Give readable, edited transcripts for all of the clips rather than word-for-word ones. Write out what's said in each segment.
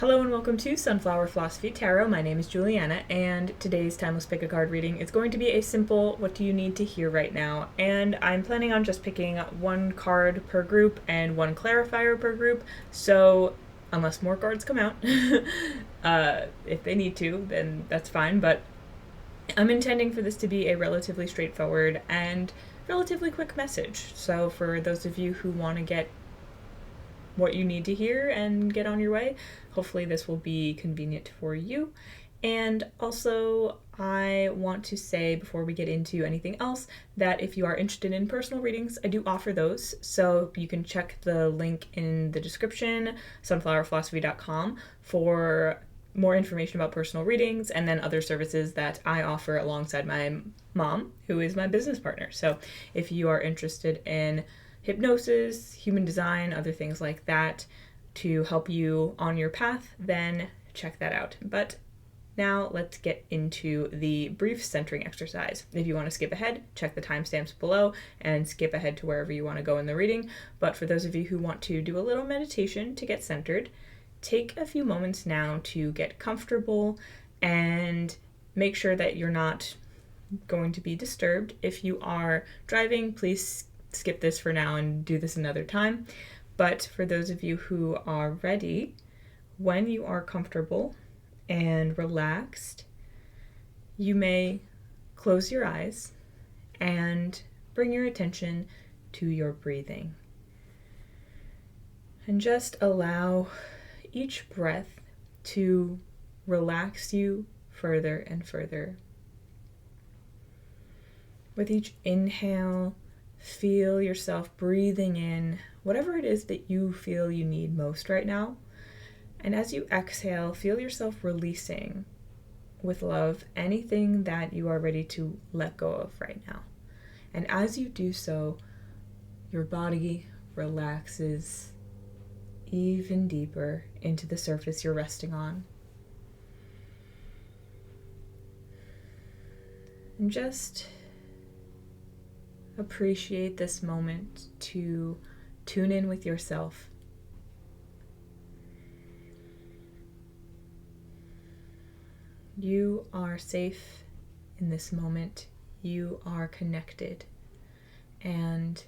Hello and welcome to Sunflower Philosophy Tarot. My name is Juliana, and today's Timeless Pick a Card reading is going to be a simple what do you need to hear right now. And I'm planning on just picking one card per group and one clarifier per group, so unless more cards come out, if they need to, then that's fine, but I'm intending for this to be a relatively straightforward and relatively quick message. So for those of you who want to get what you need to hear and get on your way. Hopefully, this will be convenient for you. And also, I want to say before we get into anything else that if you are interested in personal readings, I do offer those. So you can check the link in the description, sunflowerphilosophy.com, for more information about personal readings and then other services that I offer alongside my mom, who is my business partner. So if you are interested in hypnosis, human design, other things like that to help you on your path, then check that out. But now let's get into the brief centering exercise. If you want to skip ahead, check the timestamps below and skip ahead to wherever you want to go in the reading. But for those of you who want to do a little meditation to get centered, take a few moments now to get comfortable and make sure that you're not going to be disturbed. If you are driving, please skip this for now and do this another time. But for those of you who are ready, when you are comfortable and relaxed, you may close your eyes and bring your attention to your breathing. And just allow each breath to relax you further and further. With each inhale, feel yourself breathing in whatever it is that you feel you need most right now. And as you exhale, feel yourself releasing with love anything that you are ready to let go of right now. And as you do so, your body relaxes even deeper into the surface you're resting on. And just appreciate this moment to tune in with yourself. You are safe in this moment. You are connected. And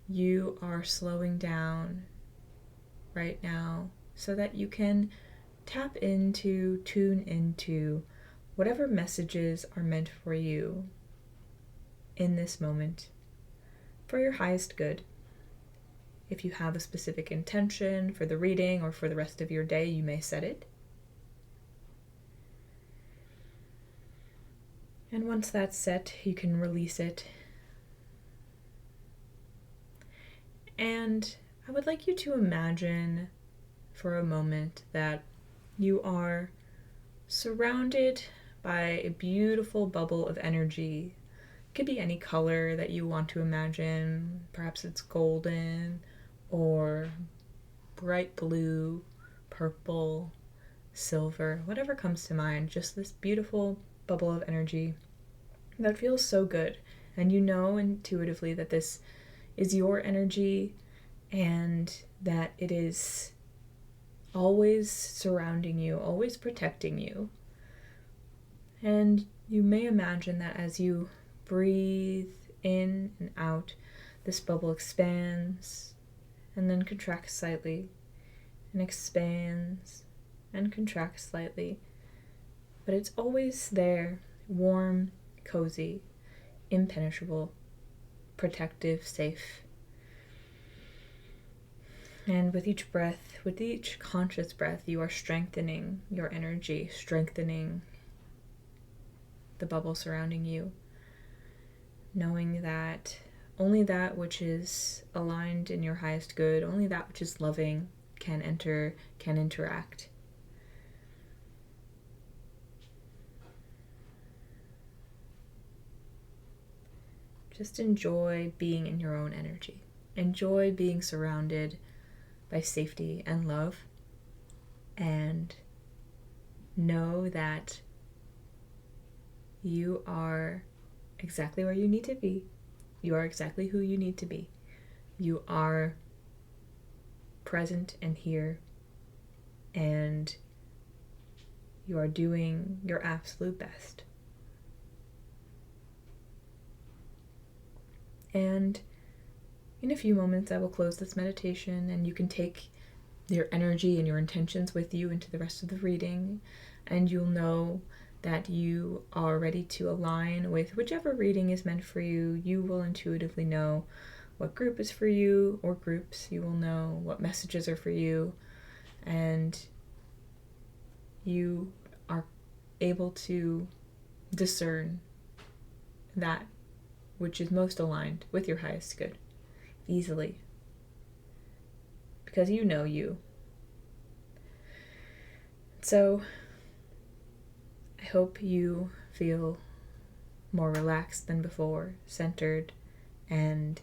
you are slowing down right now so that you can tap into, tune into whatever messages are meant for you in this moment for your highest good. If you have a specific intention for the reading or for the rest of your day, you may set it. And once that's set, you can release it. And I would like you to imagine for a moment that you are surrounded by a beautiful bubble of energy. It could be any color that you want to imagine. Perhaps it's golden or bright blue, purple, silver, whatever comes to mind. Just this beautiful bubble of energy that feels so good. And you know intuitively that this is your energy and that it is always surrounding you, always protecting you. And you may imagine that as you breathe in and out, this bubble expands and then contracts slightly, and expands and contracts slightly. But it's always there, warm, cozy, impenetrable, protective, safe. And with each breath, with each conscious breath, you are strengthening your energy, strengthening the bubble surrounding you, knowing that only that which is aligned in your highest good, only that which is loving can enter, can interact. Just enjoy being in your own energy. Enjoy being surrounded by safety and love, and know that you are exactly where you need to be. You are exactly who you need to be. You are present and here and you are doing your absolute best. And in a few moments, I will close this meditation, and you can take your energy and your intentions with you into the rest of the reading, and you'll know that you are ready to align with whichever reading is meant for you. You will intuitively know what group is for you, or groups. You will know what messages are for you, and you are able to discern that which is most aligned with your highest good easily, because you know you. So I hope you feel more relaxed than before, centered, and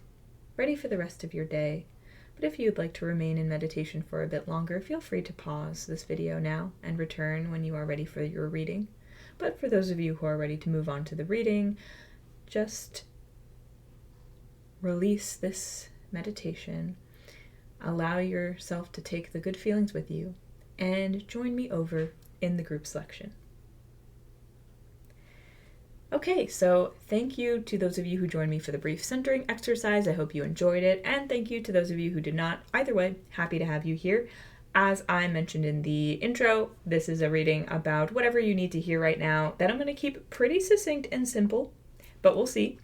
ready for the rest of your day. But if you'd like to remain in meditation for a bit longer, feel free to pause this video now and return when you are ready for your reading. But for those of you who are ready to move on to the reading, just release this meditation, allow yourself to take the good feelings with you, and join me over in the group selection. Okay, so thank you to those of you who joined me for the brief centering exercise. I hope you enjoyed it, and thank you to those of you who did not. Either way, happy to have you here. As I mentioned in the intro, this is a reading about whatever you need to hear right now that I'm going to keep pretty succinct and simple, but we'll see.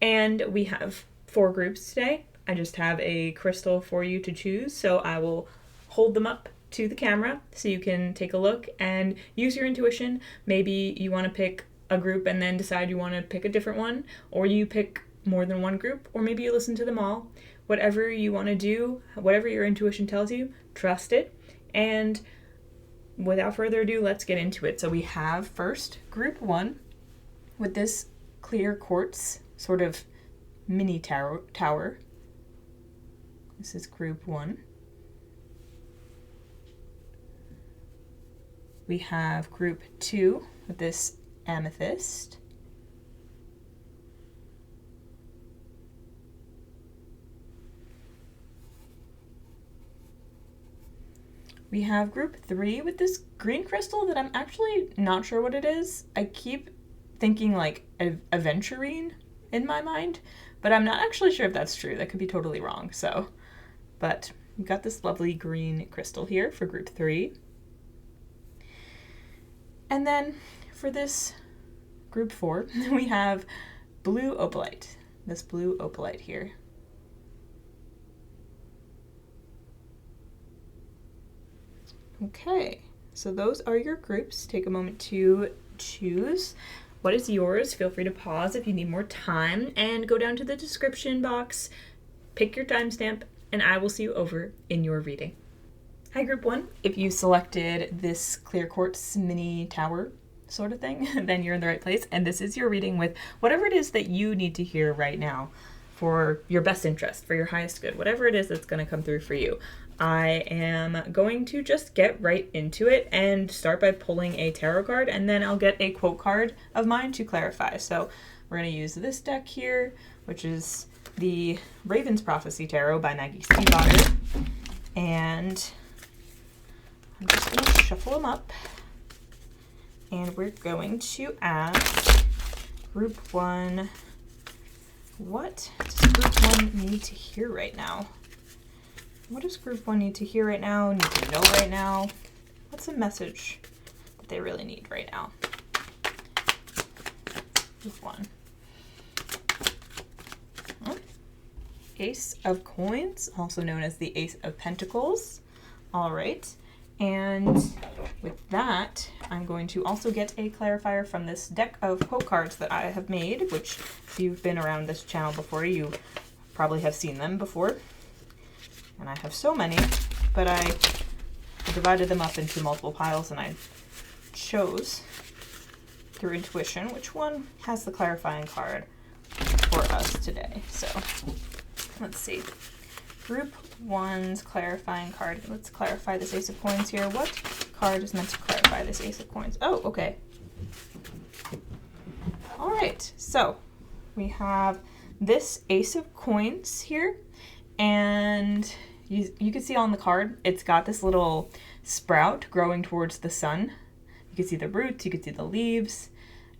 And we have 4 groups today. I just have a crystal for you to choose, so I will hold them up to the camera so you can take a look and use your intuition. Maybe you want to pick a group and then decide you want to pick a different one, or you pick more than one group, or maybe you listen to them all. Whatever you want to do, whatever your intuition tells you, trust it. And without further ado, let's get into it. So we have first group 1 with this clear quartz sort of mini tower. This is group 1. We have group 2 with this amethyst. We have group 3 with this green crystal that I'm actually not sure what it is. I keep thinking like aventurine in my mind, but I'm not actually sure if that's true. That could be totally wrong. But we've got this lovely green crystal here for group 3. And then for this group 4, we have blue opalite. This blue opalite here. Okay, so those are your groups. Take a moment to choose what is yours. Feel free to pause if you need more time, and go down to the description box, pick your timestamp, and I will see you over in your reading. Hi, group 1. If you selected this clear quartz mini tower sort of thing, then you're in the right place, and this is your reading with whatever it is that you need to hear right now for your best interest, for your highest good, whatever it is that's going to come through for you. I am going to just get right into it and start by pulling a tarot card, and then I'll get a quote card of mine to clarify. So we're going to use this deck here, which is the Raven's Prophecy Tarot by Maggie Stiefvater, and I'm just going to shuffle them up, and we're going to ask group 1, what does group 1 need to hear right now? What does group 1 need to hear right now, need to know right now? What's a message that they really need right now? Group 1. Ace of Coins, also known as the Ace of Pentacles. All right. And with that, I'm going to also get a clarifier from this deck of quote cards that I have made, which if you've been around this channel before, you probably have seen them before. And I have so many, but I divided them up into multiple piles, and I chose through intuition which one has the clarifying card for us today. So let's see. Group 1's clarifying card. Let's clarify this Ace of Coins here. What card is meant to clarify this Ace of Coins? Oh, okay. All right. So we have this Ace of Coins here, and you can see on the card, it's got this little sprout growing towards the sun. You can see the roots, you can see the leaves,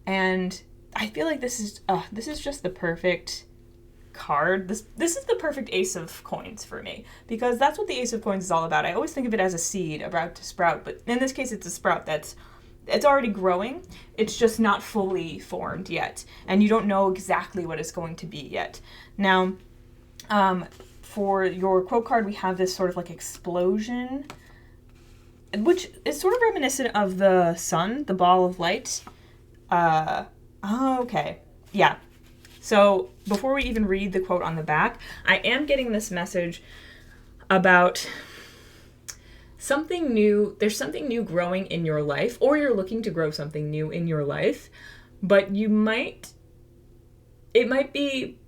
and I feel like this is just the perfect card. This is the perfect Ace of Coins for me, because that's what the Ace of Coins is all about. I always think of it as a seed about to sprout, but in this case it's a sprout it's already growing. It's just not fully formed yet, and you don't know exactly what it's going to be yet. Now, for your quote card, we have this sort of like explosion, which is sort of reminiscent of the sun, the ball of light. Okay. Yeah. So before we even read the quote on the back, I am getting this message about something new. There's something new growing in your life, or you're looking to grow something new in your life, but it might be,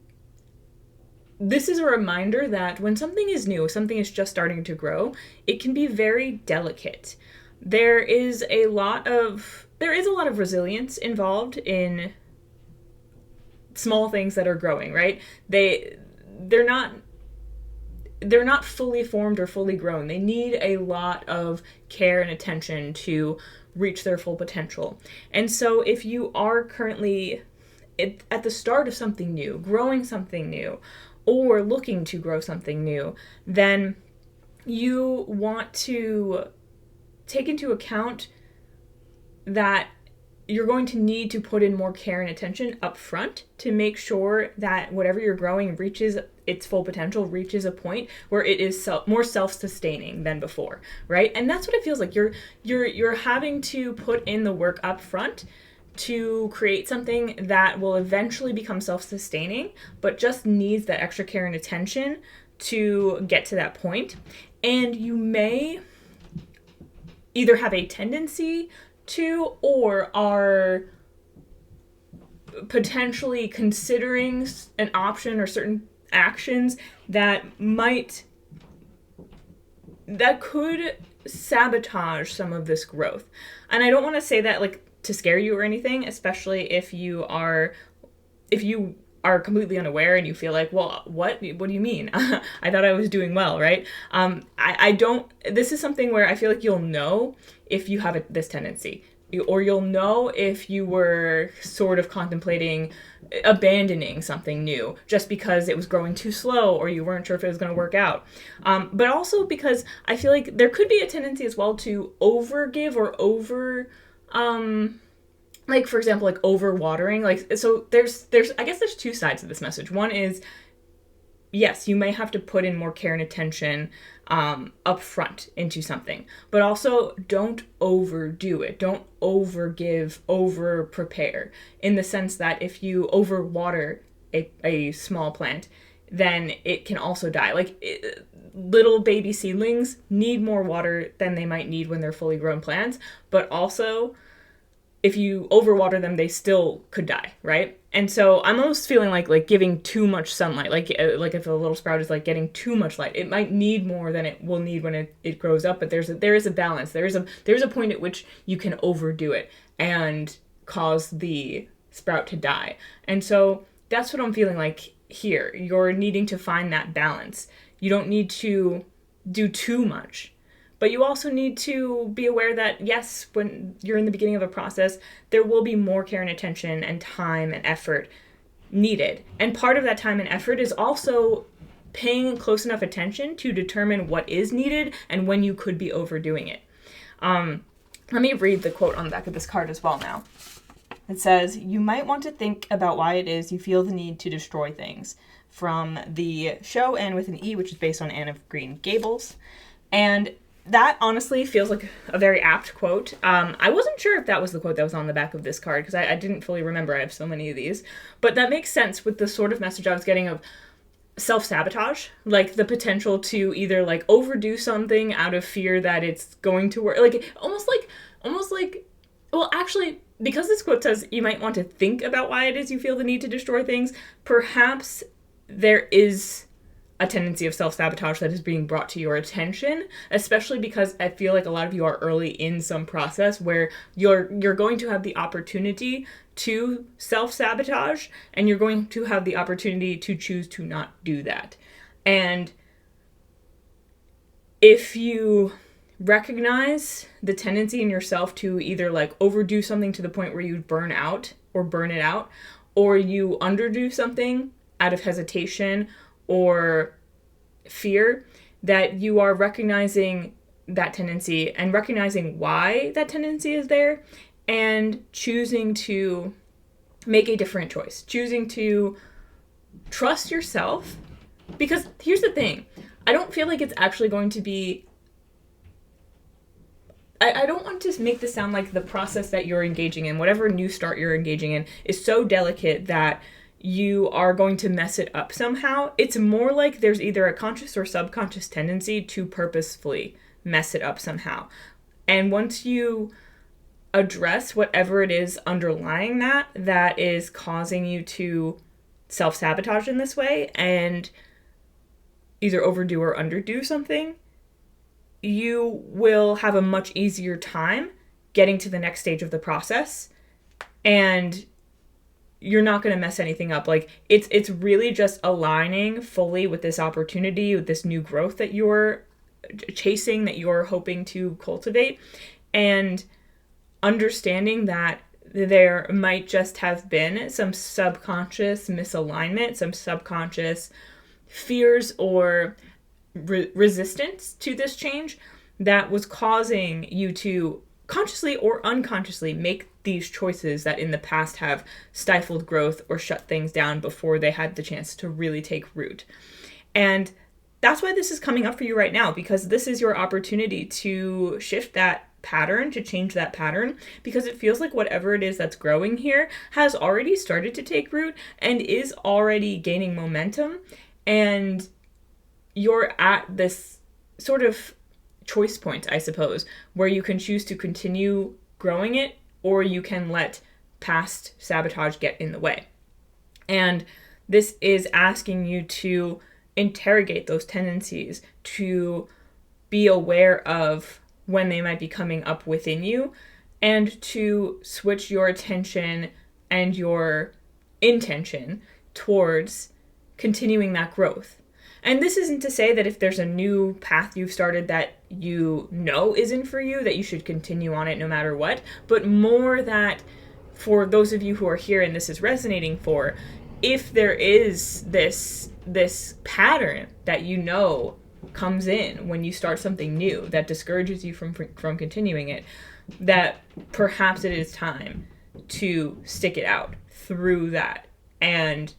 this is a reminder that when something is new, something is just starting to grow, it can be very delicate. There is a lot of resilience involved in small things that are growing, right? They're not fully formed or fully grown. They need a lot of care and attention to reach their full potential. And so if you are currently at the start of something new, growing something new, or looking to grow something new, then you want to take into account that you're going to need to put in more care and attention up front to make sure that whatever you're growing reaches its full potential, reaches a point where it is more self-sustaining than before, right? And that's what it feels like. You're having to put in the work up front to create something that will eventually become self-sustaining, but just needs that extra care and attention to get to that point. And you may either have a tendency to, or are potentially considering an option or certain actions that could sabotage some of this growth. And I don't want to say that like to scare you or anything, especially if you are completely unaware and you feel like, well, what do you mean? I thought I was doing well, right? I don't, this is something where I feel like you'll know if you have this tendency, or you'll know if you were sort of contemplating abandoning something new just because it was growing too slow, or you weren't sure if it was going to work out. But also because I feel like there could be a tendency as well to overgive or like, for example, like overwatering. Like, so there's I guess there's two sides of this message. One is, yes, you may have to put in more care and attention up front into something, but also don't overdo it. Don't overgive, over prepare, in the sense that if you overwater a small plant, then it can also die. Like, little baby seedlings need more water than they might need when they're fully grown plants, but also if you overwater them, they still could die, right? And so I'm almost feeling like giving too much sunlight, like if a little sprout is like getting too much light, it might need more than it will need when it grows up. But there is a balance. There's a point at which you can overdo it and cause the sprout to die. And so that's what I'm feeling like here. You're needing to find that balance. You don't need to do too much, but you also need to be aware that, yes, when you're in the beginning of a process, there will be more care and attention and time and effort needed. And part of that time and effort is also paying close enough attention to determine what is needed and when you could be overdoing it. Let me read the quote on the back of this card as well now. It says, "You might want to think about why it is you feel the need to destroy things," from the show Anne with an E, which is based on Anne of Green Gables. And that honestly feels like a very apt quote. I wasn't sure if that was the quote that was on the back of this card, because I didn't fully remember. I have so many of these. But that makes sense with the sort of message I was getting of self-sabotage, like the potential to either like overdo something out of fear that it's going to work, like almost like, well, actually, because this quote says you might want to think about why it is you feel the need to destroy things, perhaps there is a tendency of self-sabotage that is being brought to your attention, especially because I feel like a lot of you are early in some process where you're going to have the opportunity to self-sabotage, and you're going to have the opportunity to choose to not do that. And if you recognize the tendency in yourself to either like overdo something to the point where you burn out or burn it out, or you underdo something out of hesitation or fear, that you are recognizing that tendency and recognizing why that tendency is there and choosing to make a different choice, choosing to trust yourself. Because here's the thing, I don't feel like it's actually going to be, I don't want to make this sound like the process that you're engaging in, whatever new start you're engaging in, is so delicate that you are going to mess it up somehow. It's more like there's either a conscious or subconscious tendency to purposefully mess it up somehow. And once you address whatever it is underlying that is causing you to self-sabotage in this way and either overdo or underdo something, you will have a much easier time getting to the next stage of the process, and you're not going to mess anything up. Like, it's really just aligning fully with this opportunity, with this new growth that you're chasing, that you're hoping to cultivate, and understanding that there might just have been some subconscious misalignment, some subconscious fears or resistance to this change that was causing you to consciously or unconsciously make these choices that in the past have stifled growth or shut things down before they had the chance to really take root. And that's why this is coming up for you right now, because this is your opportunity to shift that pattern, to change that pattern, because it feels like whatever it is that's growing here has already started to take root and is already gaining momentum. And you're at this sort of choice point, I suppose, where you can choose to continue growing it, or you can let past sabotage get in the way. And this is asking you to interrogate those tendencies, to be aware of when they might be coming up within you, and to switch your attention and your intention towards continuing that growth. And this isn't to say that if there's a new path you've started that you know isn't for you, that you should continue on it no matter what, but more that for those of you who are here and this is resonating for, if there is this pattern that you know comes in when you start something new that discourages you from continuing it, that perhaps it is time to stick it out through that and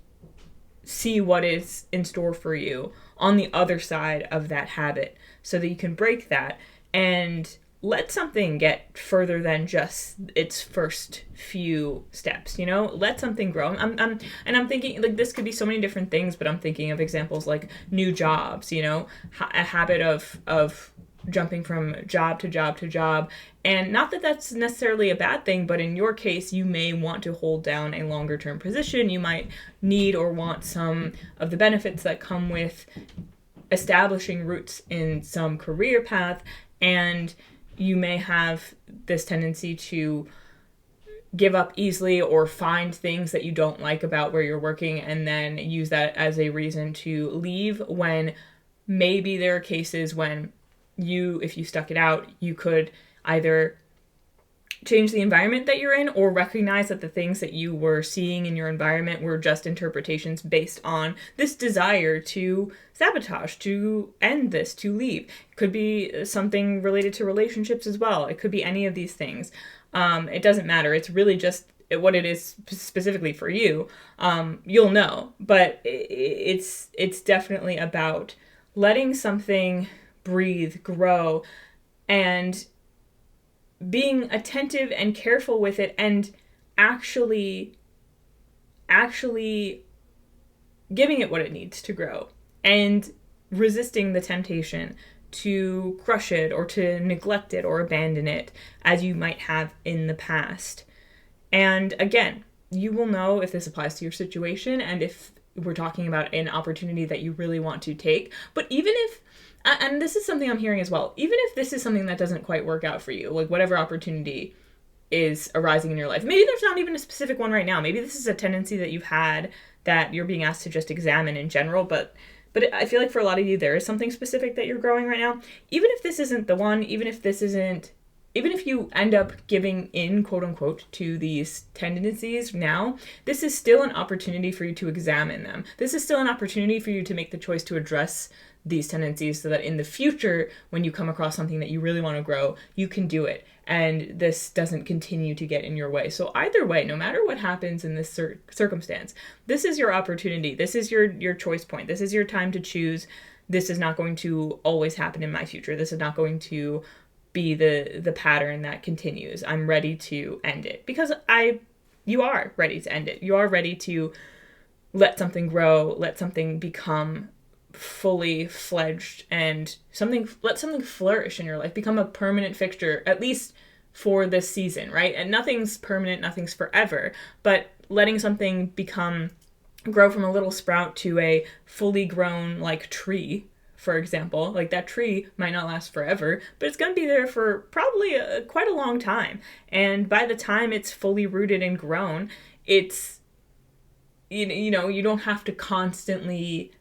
see what is in store for you on the other side of that habit, so that you can break that and let something get further than just its first few steps, you know? Let something grow. I'm thinking, like, this could be so many different things, but I'm thinking of examples like new jobs, you know? A habit of jumping from job to job to job. And not that that's necessarily a bad thing, but in your case, you may want to hold down a longer term position. You might need or want some of the benefits that come with establishing roots in some career path, and you may have this tendency to give up easily or find things that you don't like about where you're working and then use that as a reason to leave, when maybe there are cases when if you stuck it out, you could either change the environment that you're in or recognize that the things that you were seeing in your environment were just interpretations based on this desire to sabotage, to end this, to leave. It could be something related to relationships as well. It could be any of these things. It doesn't matter. It's really just what it is specifically for you. You'll know, but it's definitely about letting something breathe, grow, and being attentive and careful with it, and actually giving it what it needs to grow, and resisting the temptation to crush it or to neglect it or abandon it as you might have in the past. And again, you will know if this applies to your situation and if we're talking about an opportunity that you really want to take. But even if, and this is something I'm hearing as well, even if this is something that doesn't quite work out for you, like whatever opportunity is arising in your life, maybe there's not even a specific one right now. Maybe this is a tendency that you've had that you're being asked to just examine in general, but But I feel like for a lot of you, there is something specific that you're growing right now. Even if this isn't the one, even if you end up giving in, quote unquote, to these tendencies now, this is still an opportunity for you to examine them. This is still an opportunity for you to make the choice to address these tendencies so that in the future, when you come across something that you really want to grow, you can do it. And this doesn't continue to get in your way. So either way, no matter what happens in this circumstance, this is your opportunity. This is your choice point. This is your time to choose. This is not going to always happen in my future. This is not going to be the pattern that continues. I'm ready to end it because you are ready to end it. You are ready to let something grow, let something become fully fledged, and let something flourish in your life, become a permanent fixture, at least for this season, right? And nothing's permanent, nothing's forever, but letting something grow from a little sprout to a fully grown like tree, for example, like that tree might not last forever, but it's going to be there for probably quite a long time. And by the time it's fully rooted and grown, it's, you know, you don't have to constantly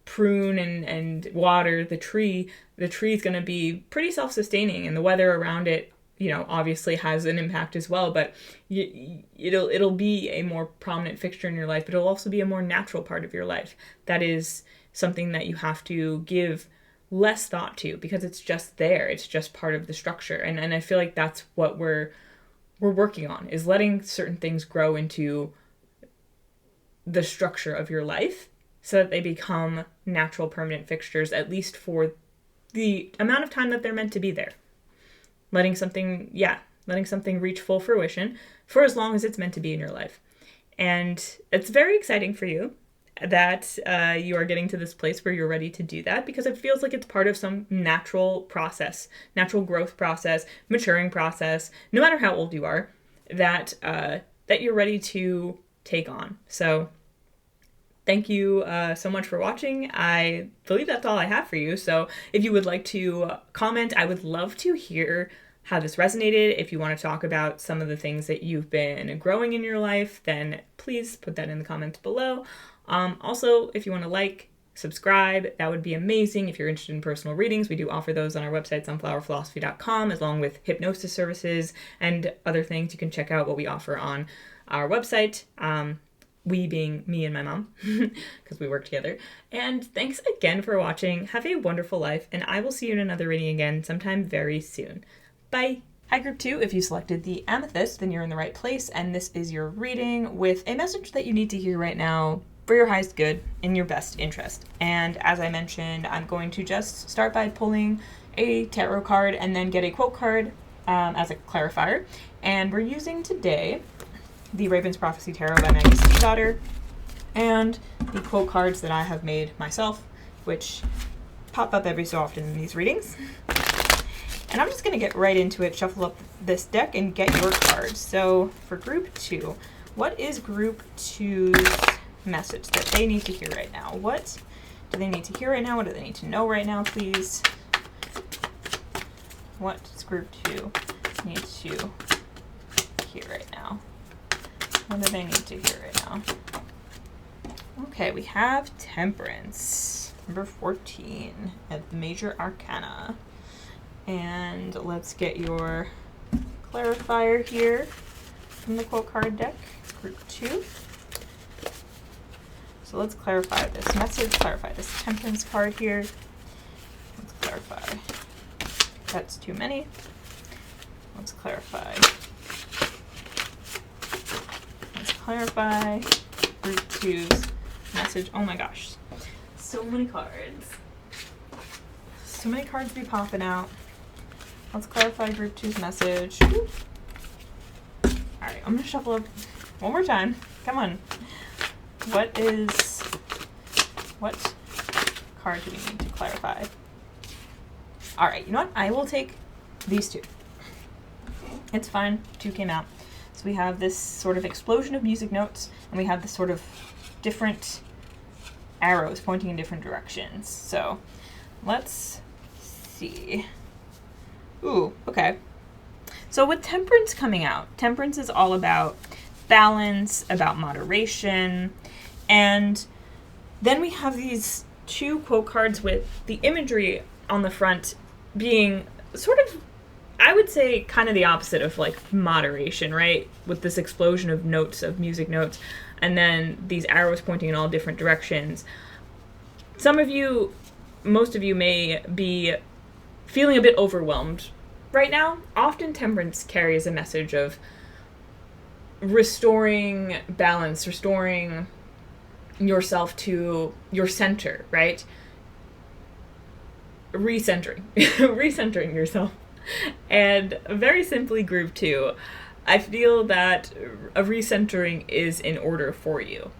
prune and water the tree. The tree is going to be pretty self-sustaining, and the weather around it, you know, obviously has an impact as well, but it'll be a more prominent fixture in your life, but it'll also be a more natural part of your life. That is something that you have to give less thought to because it's just there. It's just part of the structure. And I feel like that's what we're working on, is letting certain things grow into the structure of your life so that they become natural permanent fixtures, at least for the amount of time that they're meant to be there. Letting something reach full fruition for as long as it's meant to be in your life. And it's very exciting for you that you are getting to this place where you're ready to do that, because it feels like it's part of some natural process, natural growth process, maturing process, no matter how old you are, that you're ready to take on. So thank you so much for watching. I believe that's all I have for you. So if you would like to comment, I would love to hear how this resonated. If you want to talk about some of the things that you've been growing in your life, then please put that in the comments below. Also, if you want to subscribe, that would be amazing. If you're interested in personal readings, we do offer those on our website, sunflowerphilosophy.com, along with hypnosis services and other things. You can check out what we offer on our website. We being me and my mom, because we work together. And thanks again for watching. Have a wonderful life, and I will see you in another reading again sometime very soon. Bye! Hi Group 2, if you selected the Amethyst, then you're in the right place, and this is your reading with a message that you need to hear right now for your highest good, in your best interest. And as I mentioned, I'm going to just start by pulling a tarot card and then get a quote card as a clarifier. And we're using today the Raven's Prophecy Tarot by Maggie Stiefvater, and the quote cards that I have made myself, which pop up every so often in these readings. And I'm just going to get right into it, shuffle up this deck, and get your cards. So for Group 2, what is Group 2's message that they need to hear right now? What do they need to hear right now? What do they need to know right now, please? What does Group 2 need to hear right now? What do they need to hear right now? Okay, we have Temperance, number 14 at the Major Arcana. And let's get your clarifier here from the quote card deck, Group 2. So let's clarify this message, clarify this Temperance card here. Let's clarify. That's too many. Let's clarify. Let's clarify Group 2's message. Oh my gosh. So many cards. So many cards be popping out. Let's clarify Group 2's message. Alright, I'm going to shuffle up one more time. Come on. What card do we need to clarify? Alright, you know what? I will take these two. It's fine. 2 came out. So we have this sort of explosion of music notes, and we have this sort of different arrows pointing in different directions. So let's see. Ooh, okay. So with Temperance coming out, Temperance is all about balance, about moderation, and then we have these two quote cards with the imagery on the front being sort of, I would say, kind of the opposite of like moderation, right? With this explosion of notes, of music notes, and then these arrows pointing in all different directions. Some of you, most of you may be feeling a bit overwhelmed right now. Often temperance carries a message of restoring balance, restoring yourself to your center, right? Recentering. Recentering yourself. And very simply, group 2, I feel that a recentering is in order for you.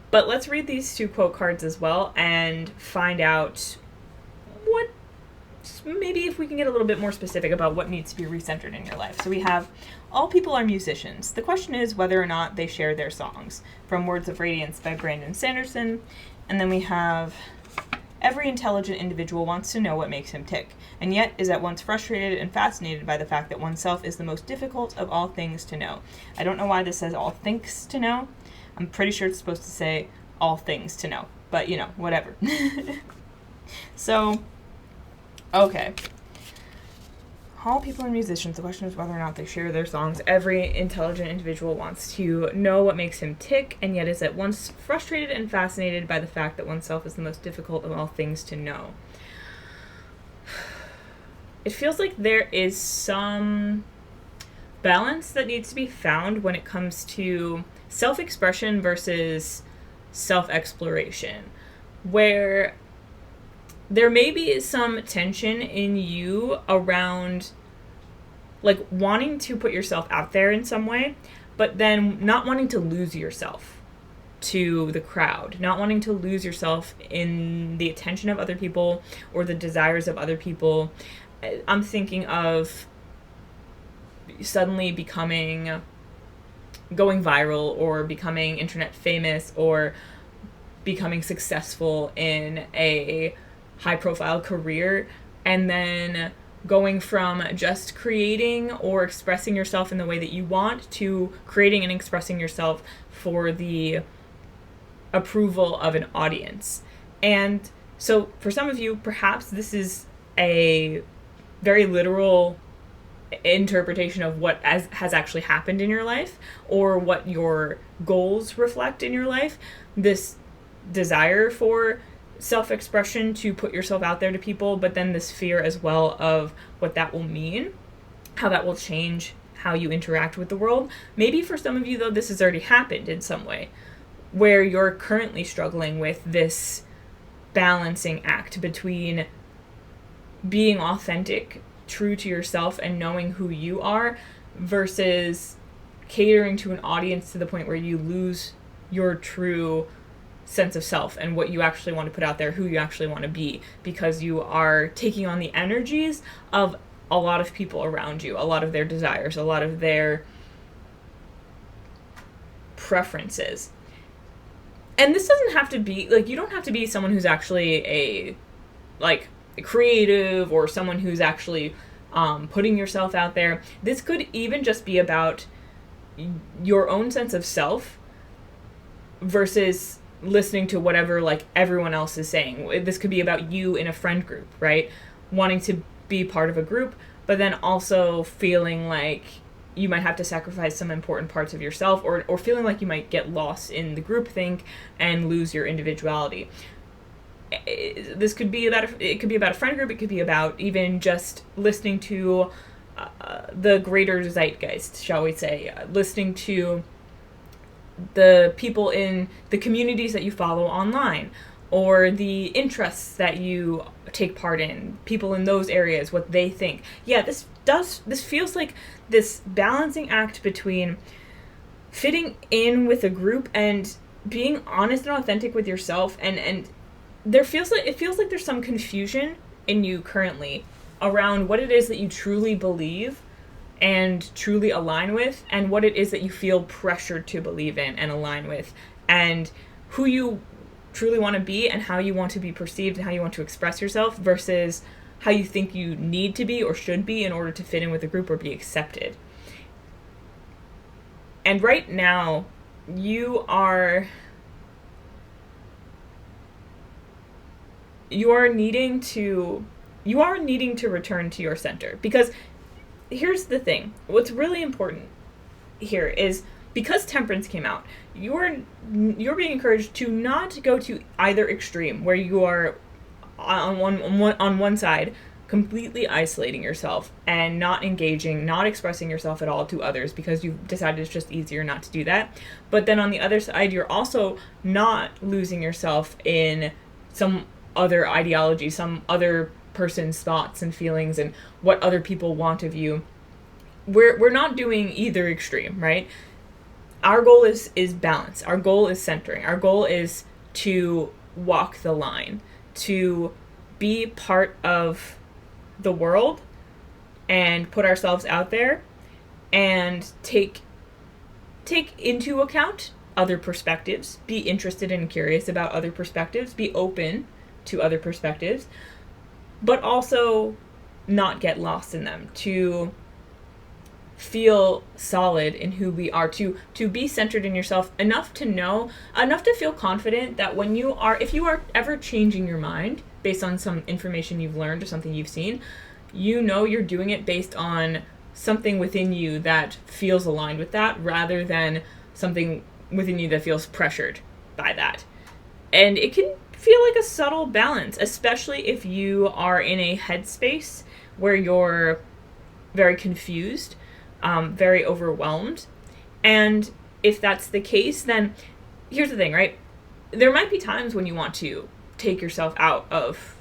But let's read these two quote cards as well and find out what, maybe if we can get a little bit more specific about what needs to be recentered in your life. So we have, all people are musicians. The question is whether or not they share their songs, from Words of Radiance by Brandon Sanderson. And then we have, every intelligent individual wants to know what makes him tick, and yet is at once frustrated and fascinated by the fact that oneself is the most difficult of all things to know. I don't know why this says all things to know. I'm pretty sure it's supposed to say all things to know, but you know, whatever. So, okay. All people are musicians. The question is whether or not they share their songs. Every intelligent individual wants to know what makes him tick, and yet is at once frustrated and fascinated by the fact that oneself is the most difficult of all things to know. It feels like there is some balance that needs to be found when it comes to self-expression versus self-exploration, where there may be some tension in you around like wanting to put yourself out there in some way, but then not wanting to lose yourself to the crowd, not wanting to lose yourself in the attention of other people or the desires of other people. I'm thinking of suddenly going viral or becoming internet famous or becoming successful in a high-profile career, and then going from just creating or expressing yourself in the way that you want to creating and expressing yourself for the approval of an audience. And so for some of you, perhaps this is a very literal interpretation of what has actually happened in your life or what your goals reflect in your life. This desire for self-expression, to put yourself out there to people, but then this fear as well of what that will mean, how that will change how you interact with the world. Maybe for some of you, though, this has already happened in some way, where you're currently struggling with this balancing act between being authentic, true to yourself, and knowing who you are, versus catering to an audience to the point where you lose your true sense of self and what you actually want to put out there, who you actually want to be, because you are taking on the energies of a lot of people around you, a lot of their desires, a lot of their preferences. And this doesn't have to be, like, you don't have to be someone who's actually a creative or someone who's actually putting yourself out there. This could even just be about your own sense of self versus listening to whatever like everyone else is saying. This could be about you in a friend group, right? Wanting to be part of a group, but then also feeling like you might have to sacrifice some important parts of yourself, or feeling like you might get lost in the groupthink and lose your individuality. This could be about it could be about a friend group. It could be about even just listening to the greater zeitgeist, shall we say, listening to the people in the communities that you follow online, or the interests that you take part in, people in those areas, what they think. Yeah, this feels like this balancing act between fitting in with a group and being honest and authentic with yourself, and it feels like there's some confusion in you currently around what it is that you truly believe and truly align with, and what it is that you feel pressured to believe in and align with, and who you truly want to be and how you want to be perceived and how you want to express yourself versus how you think you need to be or should be in order to fit in with a group or be accepted. And right now, you are you are needing to return to your center. Because here's the thing, what's really important here is, because temperance came out, you're being encouraged to not go to either extreme, where you are on one side completely isolating yourself and not engaging, not expressing yourself at all to others, because you've decided it's just easier not to do that. But then on the other side, you're also not losing yourself in some other ideology, some other person's thoughts and feelings and what other people want of you. We're not doing either extreme, right? Our goal is balance. Our goal is centering. Our goal is to walk the line, to be part of the world and put ourselves out there and take into account other perspectives, be interested and curious about other perspectives, be open to other perspectives, but also not get lost in them, to feel solid in who we are, to be centered in yourself enough to feel confident that if you are ever changing your mind based on some information you've learned or something you've seen, you're doing it based on something within you that feels aligned with that, rather than something within you that feels pressured by that. And it can feel like a subtle balance, especially if you are in a headspace where you're very confused, very overwhelmed. And if that's the case, then here's the thing, right? There might be times when you want to take yourself out of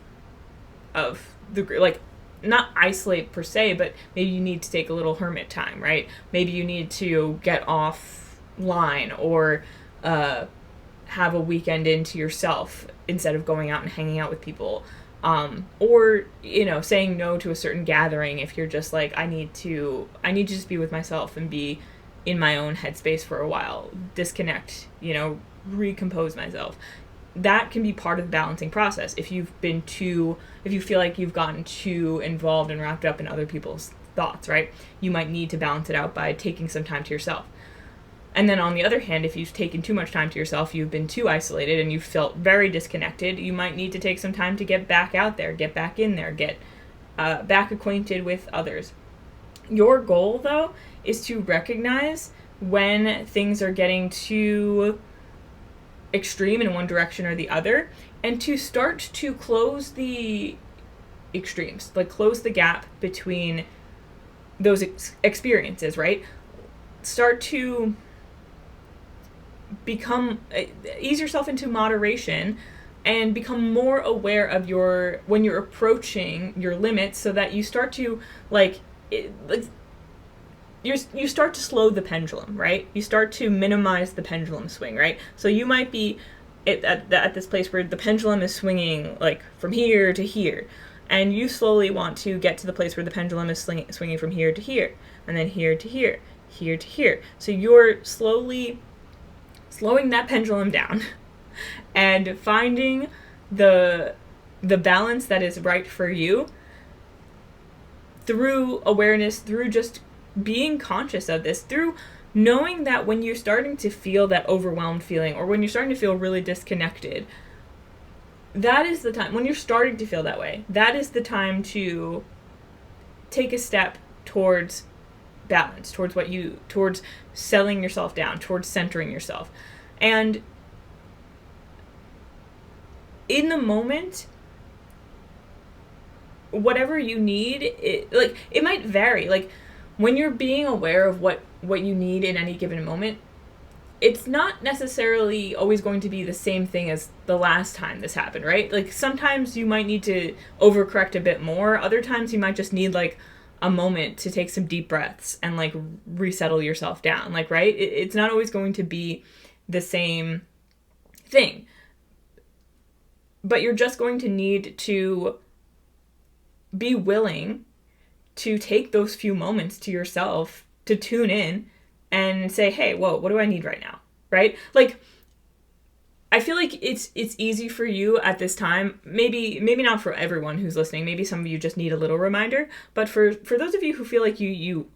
the group, like, not isolate per se, but maybe you need to take a little hermit time, right? Maybe you need to get offline, or have a weekend into yourself instead of going out and hanging out with people. Or, saying no to a certain gathering if you're just like, I need to just be with myself and be in my own headspace for a while, disconnect, recompose myself. That can be part of the balancing process. If you feel like you've gotten too involved and wrapped up in other people's thoughts, right? You might need to balance it out by taking some time to yourself. And then on the other hand, if you've taken too much time to yourself, you've been too isolated and you've felt very disconnected, you might need to take some time to get back out there, get back in there, get back acquainted with others. Your goal, though, is to recognize when things are getting too extreme in one direction or the other, and to start to close the extremes, like close the gap between those experiences, right? Start to ease yourself into moderation and become more aware of when you're approaching your limits, so that you start to you start to slow the pendulum, right? You start to minimize the pendulum swing, right? So you might be at this place where the pendulum is swinging like from here to here, and you slowly want to get to the place where the pendulum is swinging from here to here, and then here to here, here to here. So you're slowing that pendulum down and finding the balance that is right for you through awareness, through just being conscious of this, through knowing that when you're starting to feel that overwhelmed feeling, or when you're starting to feel really disconnected, that is the time, when you're starting to feel that way, that is the time to take a step towards balance, towards selling yourself down, towards centering yourself. And in the moment, whatever you need, it might vary. Like, when you're being aware of what you need in any given moment, it's not necessarily always going to be the same thing as the last time this happened, right? Like, sometimes you might need to overcorrect a bit more. Other times you might just need, like, a moment to take some deep breaths and, like, resettle yourself down. Like, right? It's not always going to be the same thing. But you're just going to need to be willing to take those few moments to yourself to tune in and say, hey, whoa, what do I need right now? Right? Like, I feel like it's easy for you at this time. Maybe not for everyone who's listening. Maybe some of you just need a little reminder. But for those of you who feel like you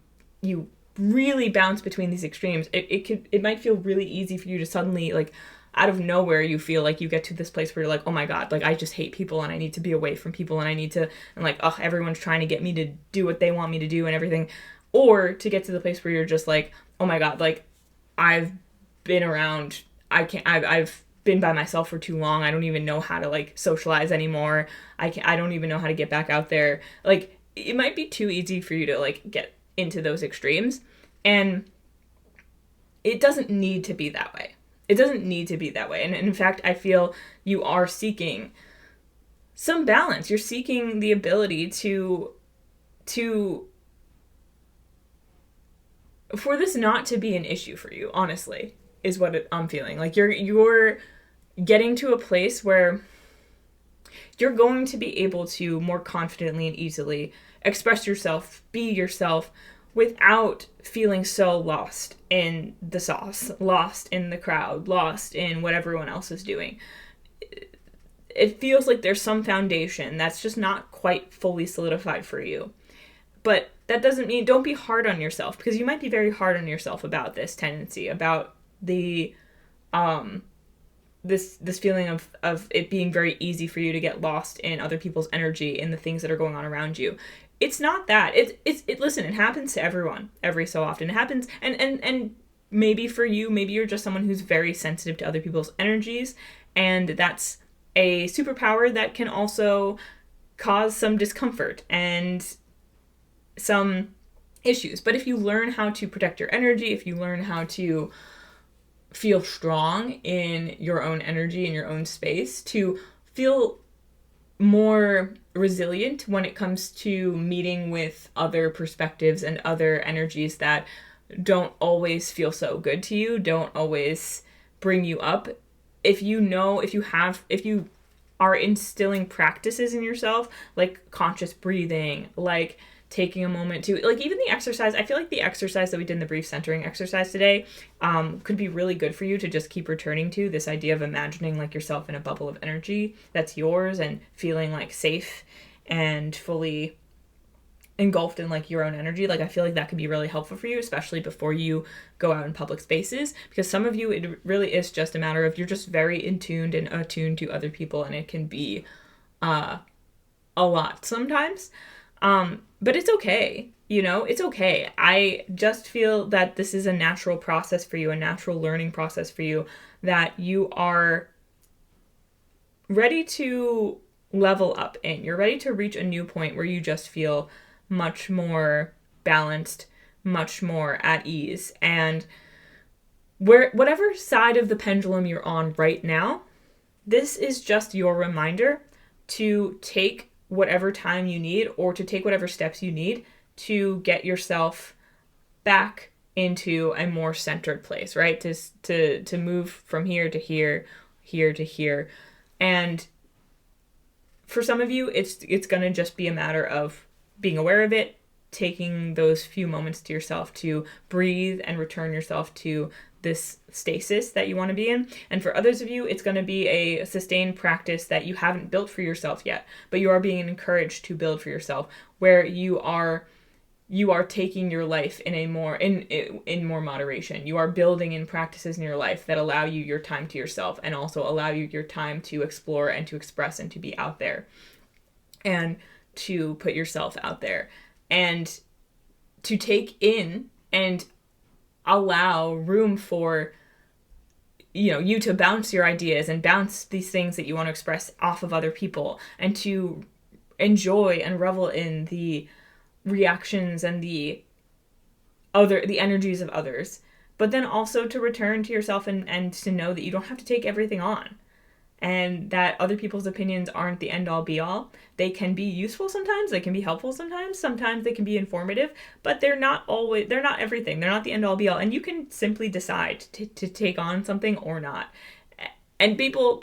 really bounce between these extremes, it might feel really easy for you to suddenly, like, out of nowhere you feel like you get to this place where you're like, oh my God, like I just hate people and I need to be away from people and I need to, and like, oh, everyone's trying to get me to do what they want me to do and everything. Or to get to the place where you're just like, oh my God, like I've been around, I've been by myself for too long. I don't even know how to like socialize anymore. I don't even know how to get back out there. Like it might be too easy for you to like get into those extremes, and it doesn't need to be that way. It doesn't need to be that way. And in fact, I feel you are seeking some balance. You're seeking the ability to for this not to be an issue for you, honestly, is what I'm feeling. Like you're getting to a place where you're going to be able to more confidently and easily express yourself, be yourself, without feeling so lost in the sauce, lost in the crowd, lost in what everyone else is doing. It feels like there's some foundation that's just not quite fully solidified for you. But that doesn't mean, don't be hard on yourself, because you might be very hard on yourself about this tendency, about the this feeling of it being very easy for you to get lost in other people's energy and the things that are going on around you. It's not that. Listen, it happens to everyone every so often. It happens, and maybe for you, maybe you're just someone who's very sensitive to other people's energies, and that's a superpower that can also cause some discomfort and some issues. But if you learn how to protect your energy, if you learn how to feel strong in your own energy, in your own space, to feel more resilient when it comes to meeting with other perspectives and other energies that don't always feel so good to you, don't always bring you up. If you are instilling practices in yourself, like conscious breathing, like taking a moment to, like, even the exercise, I feel like the exercise that we did in the brief centering exercise today could be really good for you to just keep returning to, this idea of imagining like yourself in a bubble of energy that's yours and feeling like safe and fully engulfed in like your own energy. Like I feel like that could be really helpful for you, especially before you go out in public spaces, because some of you, it really is just a matter of you're just very in tuned and attuned to other people, and it can be a lot sometimes. But it's okay, it's okay. I just feel that this is a natural process for you, a natural learning process for you, that you are ready to level up in. You're ready to reach a new point where you just feel much more balanced, much more at ease. And whatever side of the pendulum you're on right now, this is just your reminder to take whatever time you need, or to take whatever steps you need to get yourself back into a more centered place, right? To move from here to here, here to here. And for some of you, it's going to just be a matter of being aware of it, taking those few moments to yourself to breathe and return yourself to this stasis that you want to be in. And for others of you, it's going to be a sustained practice that you haven't built for yourself yet, but you are being encouraged to build for yourself, where you are taking your life in a more in more moderation. You are building in practices in your life that allow you your time to yourself, and also allow you your time to explore and to express and to be out there and to put yourself out there and to take in and allow room for you to bounce your ideas and bounce these things that you want to express off of other people, and to enjoy and revel in the reactions and the energies of others, but then also to return to yourself and to know that you don't have to take everything on, and that other people's opinions aren't the end all be all. They can be useful sometimes, they can be helpful sometimes they can be informative, but they're not everything. They're not the end all be all, and you can simply decide to take on something or not. And people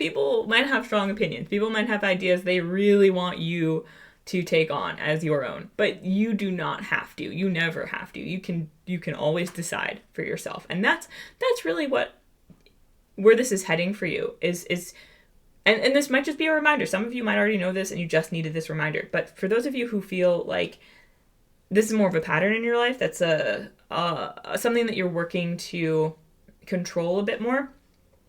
might have strong opinions. People might have ideas they really want you to take on as your own, but you do not have to. You never have to. You can always decide for yourself. And that's really where this is heading for you is and this might just be a reminder. Some of you might already know this and you just needed this reminder. But for those of you who feel like this is more of a pattern in your life, that's something that you're working to control a bit more,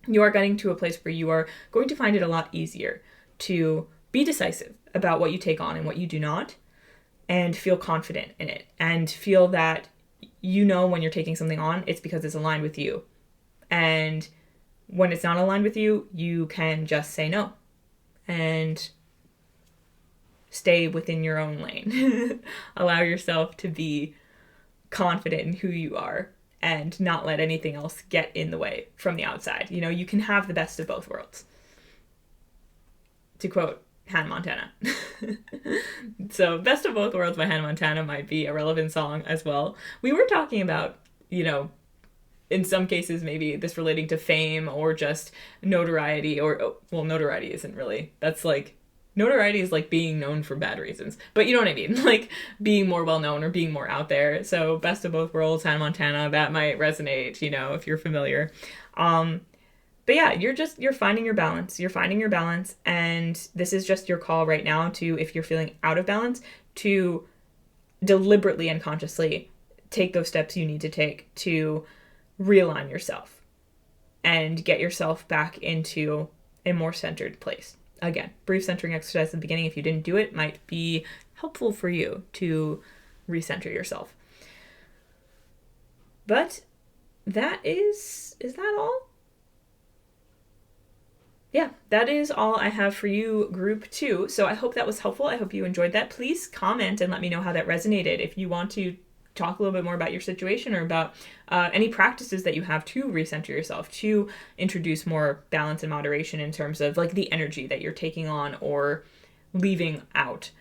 you are getting to a place where you are going to find it a lot easier to be decisive about what you take on and what you do not, and feel confident in it, and feel that you know when you're taking something on, it's because it's aligned with you. And when it's not aligned with you, you can just say no and stay within your own lane. Allow yourself to be confident in who you are and not let anything else get in the way from the outside. You know, you can have the best of both worlds. To quote Hannah Montana. So Best of Both Worlds by Hannah Montana might be a relevant song as well. We were talking about, you know, in some cases maybe this relating to fame or just notoriety, or, well, notoriety isn't really, that's like, notoriety is like being known for bad reasons, but you know what I mean, like being more well known or being more out there. So Best of Both Worlds, Hannah Montana, that might resonate, you know, if you're familiar. But yeah, you're finding your balance. You're finding your balance, and this is just your call right now to, if you're feeling out of balance, to deliberately and consciously take those steps you need to take to realign yourself and get yourself back into a more centered place. Again, brief centering exercise at the beginning, if you didn't do it, might be helpful for you to recenter yourself. But that is that all? Yeah, that is all I have for you, group 2. So I hope that was helpful. I hope you enjoyed that. Please comment and let me know how that resonated. If you want to talk a little bit more about your situation, or about any practices that you have to recenter yourself, to introduce more balance and moderation in terms of like the energy that you're taking on or leaving out.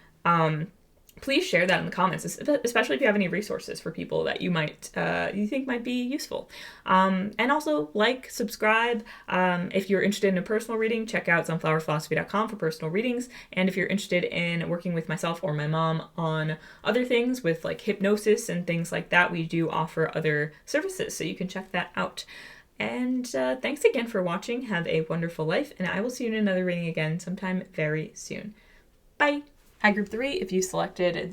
Please share that in the comments, especially if you have any resources for people that you might you think might be useful. And also like, subscribe. If you're interested in a personal reading, check out sunflowerphilosophy.com for personal readings. And if you're interested in working with myself or my mom on other things with like hypnosis and things like that, we do offer other services, so you can check that out. And thanks again for watching. Have a wonderful life, and I will see you in another reading again sometime very soon. Bye! Hi, group 3. If you selected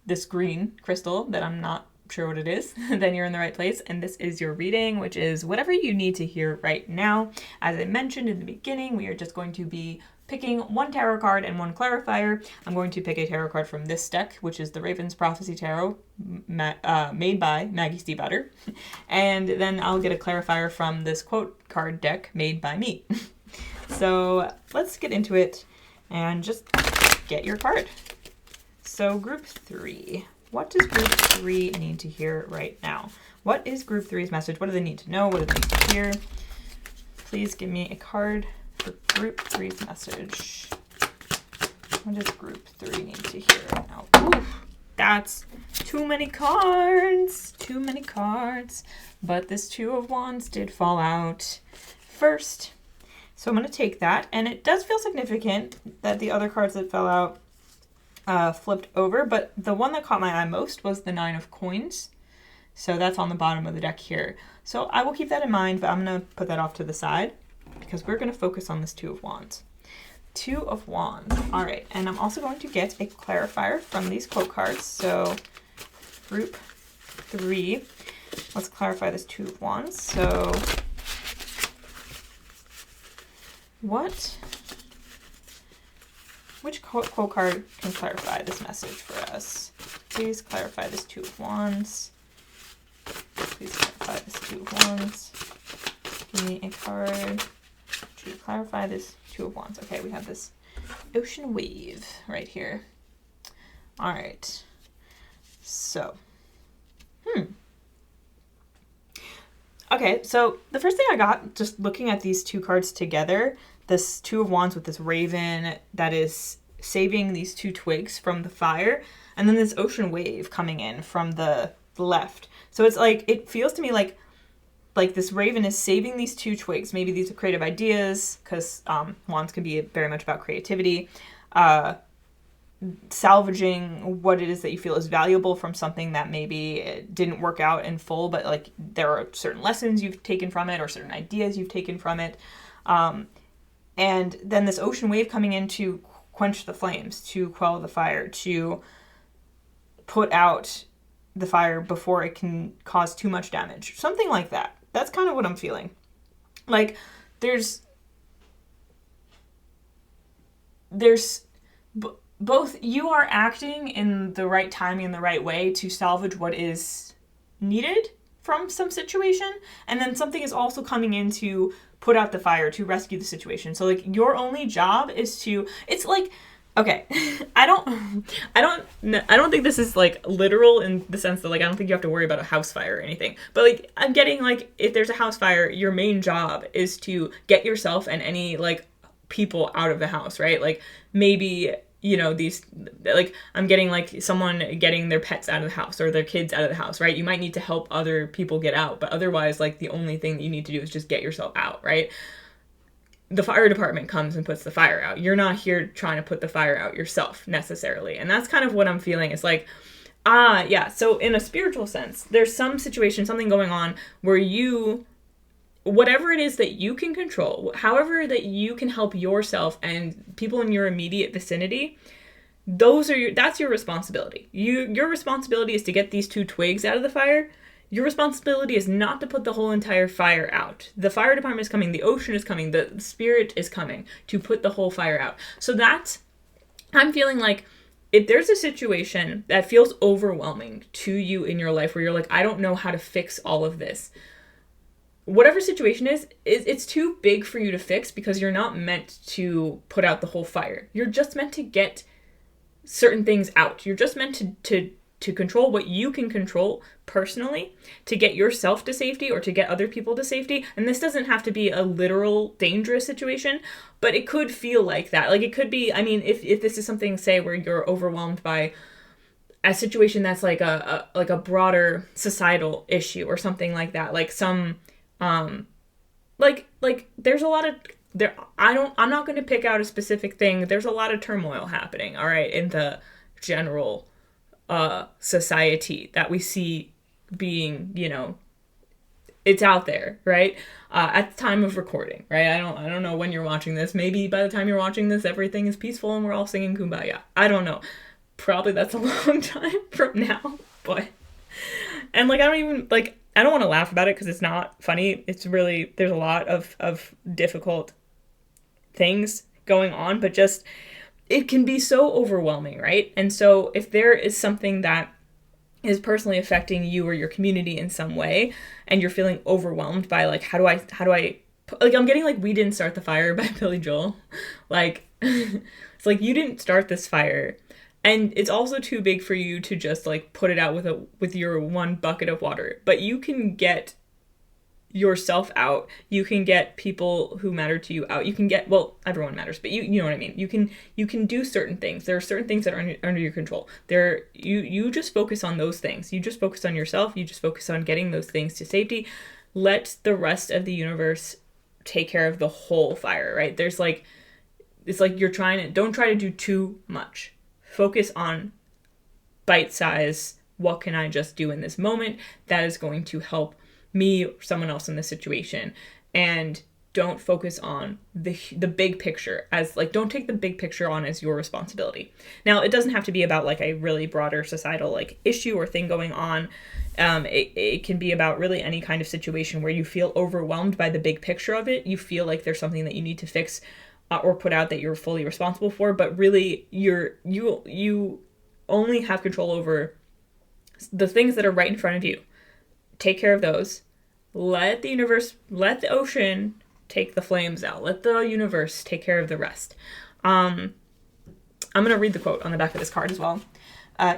this green crystal that I'm not sure what it is, then you're in the right place. And this is your reading, which is whatever you need to hear right now. As I mentioned in the beginning, we are just going to be picking one tarot card and one clarifier. I'm going to pick a tarot card from this deck, which is the Raven's Prophecy Tarot, made by Maggie Stiefvater. And then I'll get a clarifier from this quote card deck made by me. So let's get into it and just get your card. So group 3. What does group 3 need to hear right now? What is group 3's message? What do they need to know? What do they need to hear? Please give me a card for group 3's message. What does group 3 need to hear right now? Oof, that's too many cards. Too many cards. But this 2 of Wands did fall out first. So I'm going to take that, and it does feel significant that the other cards that fell out flipped over, but the one that caught my eye most was the 9 of Coins. So that's on the bottom of the deck here. So I will keep that in mind, but I'm going to put that off to the side because we're going to focus on this 2 of Wands. 2 of Wands. All right, and I'm also going to get a clarifier from these quote cards. So group 3, let's clarify this 2 of Wands. So which quote card can clarify this message for us? Please clarify this 2 of Wands. Please clarify this 2 of Wands. Give me a card to clarify this 2 of Wands. Okay, we have this ocean wave right here. All right. So, okay, so the first thing I got, just looking at these 2 cards together, this 2 of Wands with this raven that is saving these 2 twigs from the fire, and then this ocean wave coming in from the left. So it's like, it feels to me like this raven is saving these 2 twigs. Maybe these are creative ideas, because Wands can be very much about creativity. Salvaging what it is that you feel is valuable from something that maybe it didn't work out in full, but like there are certain lessons you've taken from it or certain ideas you've taken from it. And then this ocean wave coming in to quench the flames, to quell the fire, to put out the fire before it can cause too much damage. Something like that. That's kind of what I'm feeling. Like, there's there's both you are acting in the right timing and the right way to salvage what is needed from some situation, and then something is also coming in to put out the fire, to rescue the situation. So like your only job is to, it's like, okay, I don't think this is like literal in the sense that like I don't think you have to worry about a house fire or anything. But like I'm getting like if there's a house fire, your main job is to get yourself and any like people out of the house, right? Like maybe these, like I'm getting like someone getting their pets out of the house or their kids out of the house, right? You might need to help other people get out, but otherwise like the only thing that you need to do is just get yourself out, right? The fire department comes and puts the fire out. You're not here trying to put the fire out yourself necessarily. And that's kind of what I'm feeling. It's like, yeah. So in a spiritual sense, there's some situation, something going on where whatever it is that you can control, however that you can help yourself and people in your immediate vicinity, that's your responsibility. Your responsibility is to get these 2 twigs out of the fire. Your responsibility is not to put the whole entire fire out. The fire department is coming, the ocean is coming, the spirit is coming to put the whole fire out. So I'm feeling like if there's a situation that feels overwhelming to you in your life where you're like, I don't know how to fix all of this, whatever situation it's too big for you to fix because you're not meant to put out the whole fire. You're just meant to get certain things out. You're just meant to control what you can control personally, to get yourself to safety or to get other people to safety. And this doesn't have to be a literal dangerous situation, but it could feel like that. Like it could be, I mean, if this is something, say, where you're overwhelmed by a situation that's like a broader societal issue or something like that, like some like there's a lot of I'm not going to pick out a specific thing. There's a lot of turmoil happening, all right, in the general society that we see being, it's out there, right? At the time of recording, right? I don't know when you're watching this. Maybe by the time you're watching this, everything is peaceful and we're all singing Kumbaya. I don't know. Probably that's a long time from now, but and like I don't want to laugh about it because it's not funny. It's really, there's a lot of difficult things going on, but just, it can be so overwhelming, right? And so if there is something that is personally affecting you or your community in some way, and you're feeling overwhelmed by like, how do I, like I'm getting like We Didn't Start the Fire by Billy Joel. Like, it's like you didn't start this fire. And it's also too big for you to just like put it out with your one bucket of water. But you can get yourself out. You can get people who matter to you out. You can get, well, everyone matters, but you know what I mean. You can do certain things. There are certain things that are under your control. You just focus on those things. You just focus on yourself. You just focus on getting those things to safety. Let the rest of the universe take care of the whole fire, right? It's like don't try to do too much. Focus on bite size. What can I just do in this moment that is going to help me or someone else in this situation? And don't focus on the big picture as like, don't take the big picture on as your responsibility. Now, it doesn't have to be about like a really broader societal like issue or thing going on. It can be about really any kind of situation where you feel overwhelmed by the big picture of it. You feel like there's something that you need to fix or put out that you're fully responsible for, but really you only have control over the things that are right in front of you. Take care of those. Let the ocean take the flames out. Let the universe take care of the rest. I'm going to read the quote on the back of this card as well.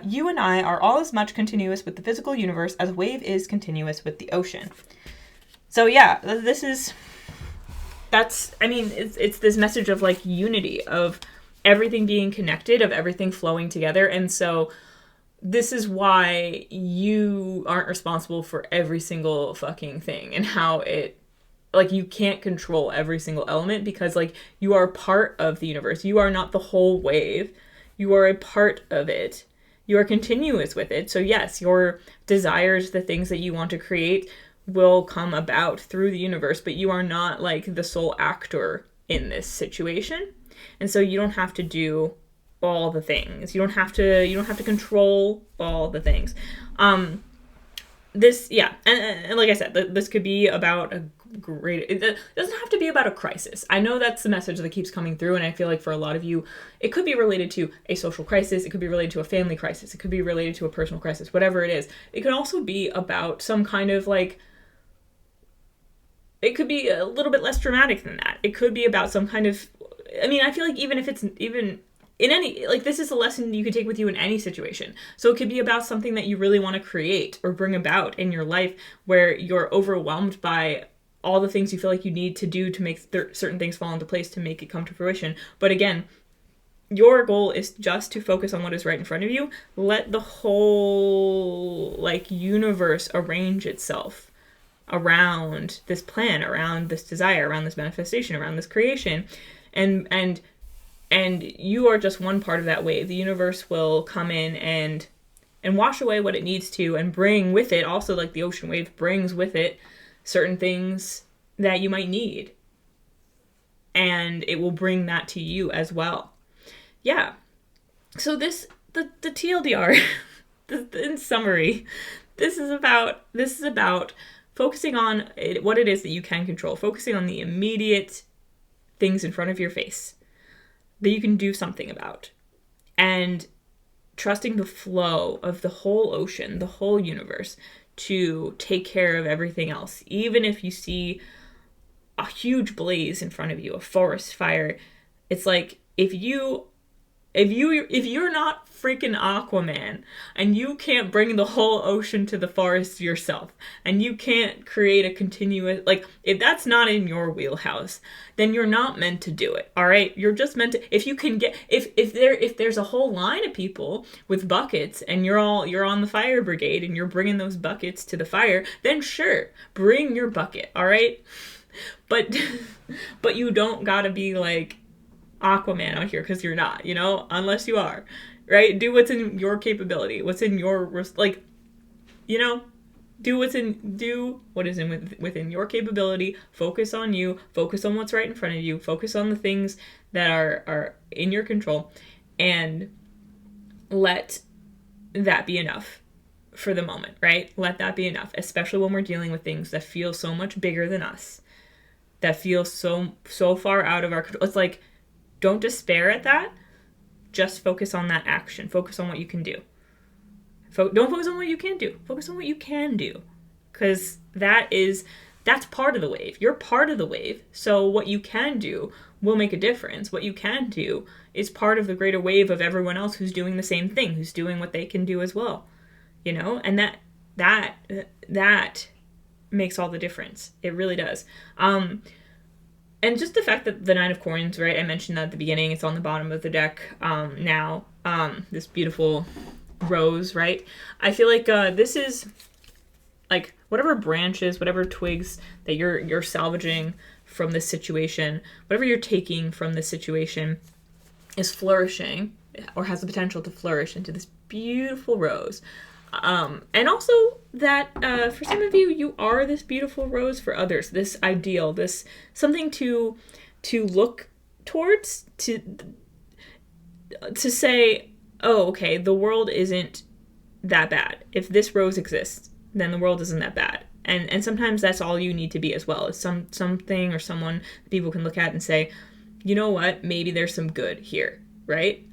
You and I are all as much continuous with the physical universe as a wave is continuous with the ocean. So yeah, it's this message of like unity, of everything being connected, of everything flowing together. And so this is why you aren't responsible for every single fucking thing and how it, like, you can't control every single element because like you are part of the universe. You are not the whole wave. You are a part of it. You are continuous with it. So yes, your desires, the things that you want to create will come about through the universe, but you are not like the sole actor in this situation. And so you don't have to do all the things. You don't have to control all the things. And like I said, this could be about great. It doesn't have to be about a crisis. I know that's the message that keeps coming through, and I feel like for a lot of you, it could be related to a social crisis, it could be related to a family crisis, it could be related to a personal crisis, whatever it is. It could also be about some kind of like, it could be a little bit less dramatic than that. It could be about some kind of, I mean, I feel like even if it's even in any, like, this is a lesson you could take with you in any situation. So it could be about something that you really want to create or bring about in your life where you're overwhelmed by all the things you feel like you need to do to make certain things fall into place to make it come to fruition. But again, your goal is just to focus on what is right in front of you. Let the whole, like, universe arrange itself around this plan, around this desire, around this manifestation, around this creation. And you are just one part of that wave. The universe will come in and wash away what it needs to, and bring with it, also like the ocean wave brings with it, certain things that you might need. And it will bring that to you as well. Yeah. So the TLDR, in summary, this is about focusing on what it is that you can control, focusing on the immediate things in front of your face that you can do something about, and trusting the flow of the whole ocean, the whole universe, to take care of everything else. Even if you see a huge blaze in front of you, a forest fire, it's like, if you're not freaking Aquaman and you can't bring the whole ocean to the forest yourself, and you can't create a continuous, like, if that's not in your wheelhouse, then you're not meant to do it. All right, you're just meant to, if you can get, if there's a whole line of people with buckets and you're on the fire brigade and you're bringing those buckets to the fire, then sure, bring your bucket. All right, but you don't gotta be like Aquaman out here, because you're not, unless you are, right? Do what's in your capability, what's in your, like, do what is within your capability. Focus on you, focus on what's right in front of you, focus on the things that are in your control, and let that be enough for the moment, right? Let that be enough, especially when we're dealing with things that feel so much bigger than us, that feel so far out of our control. It's like, don't despair at that. Just focus on that action. Focus on what you can do. Don't focus on what you can't do. Focus on what you can do. Because that's part of the wave. You're part of the wave. So what you can do will make a difference. What you can do is part of the greater wave of everyone else who's doing the same thing, who's doing what they can do as well. And that makes all the difference. It really does. And just the fact that the Nine of Coins, right? I mentioned that at the beginning. It's on the bottom of the deck now. This beautiful rose, right? I feel like this is like whatever branches, whatever twigs that you're salvaging from this situation, whatever you're taking from this situation is flourishing, or has the potential to flourish into this beautiful rose. And also that for some of you, you are this beautiful rose for others, this ideal, this something to look towards, to say, oh, okay, the world isn't that bad. If this rose exists, then the world isn't that bad. And sometimes that's all you need to be as well, is something or someone that people can look at and say, you know what, maybe there's some good here, right?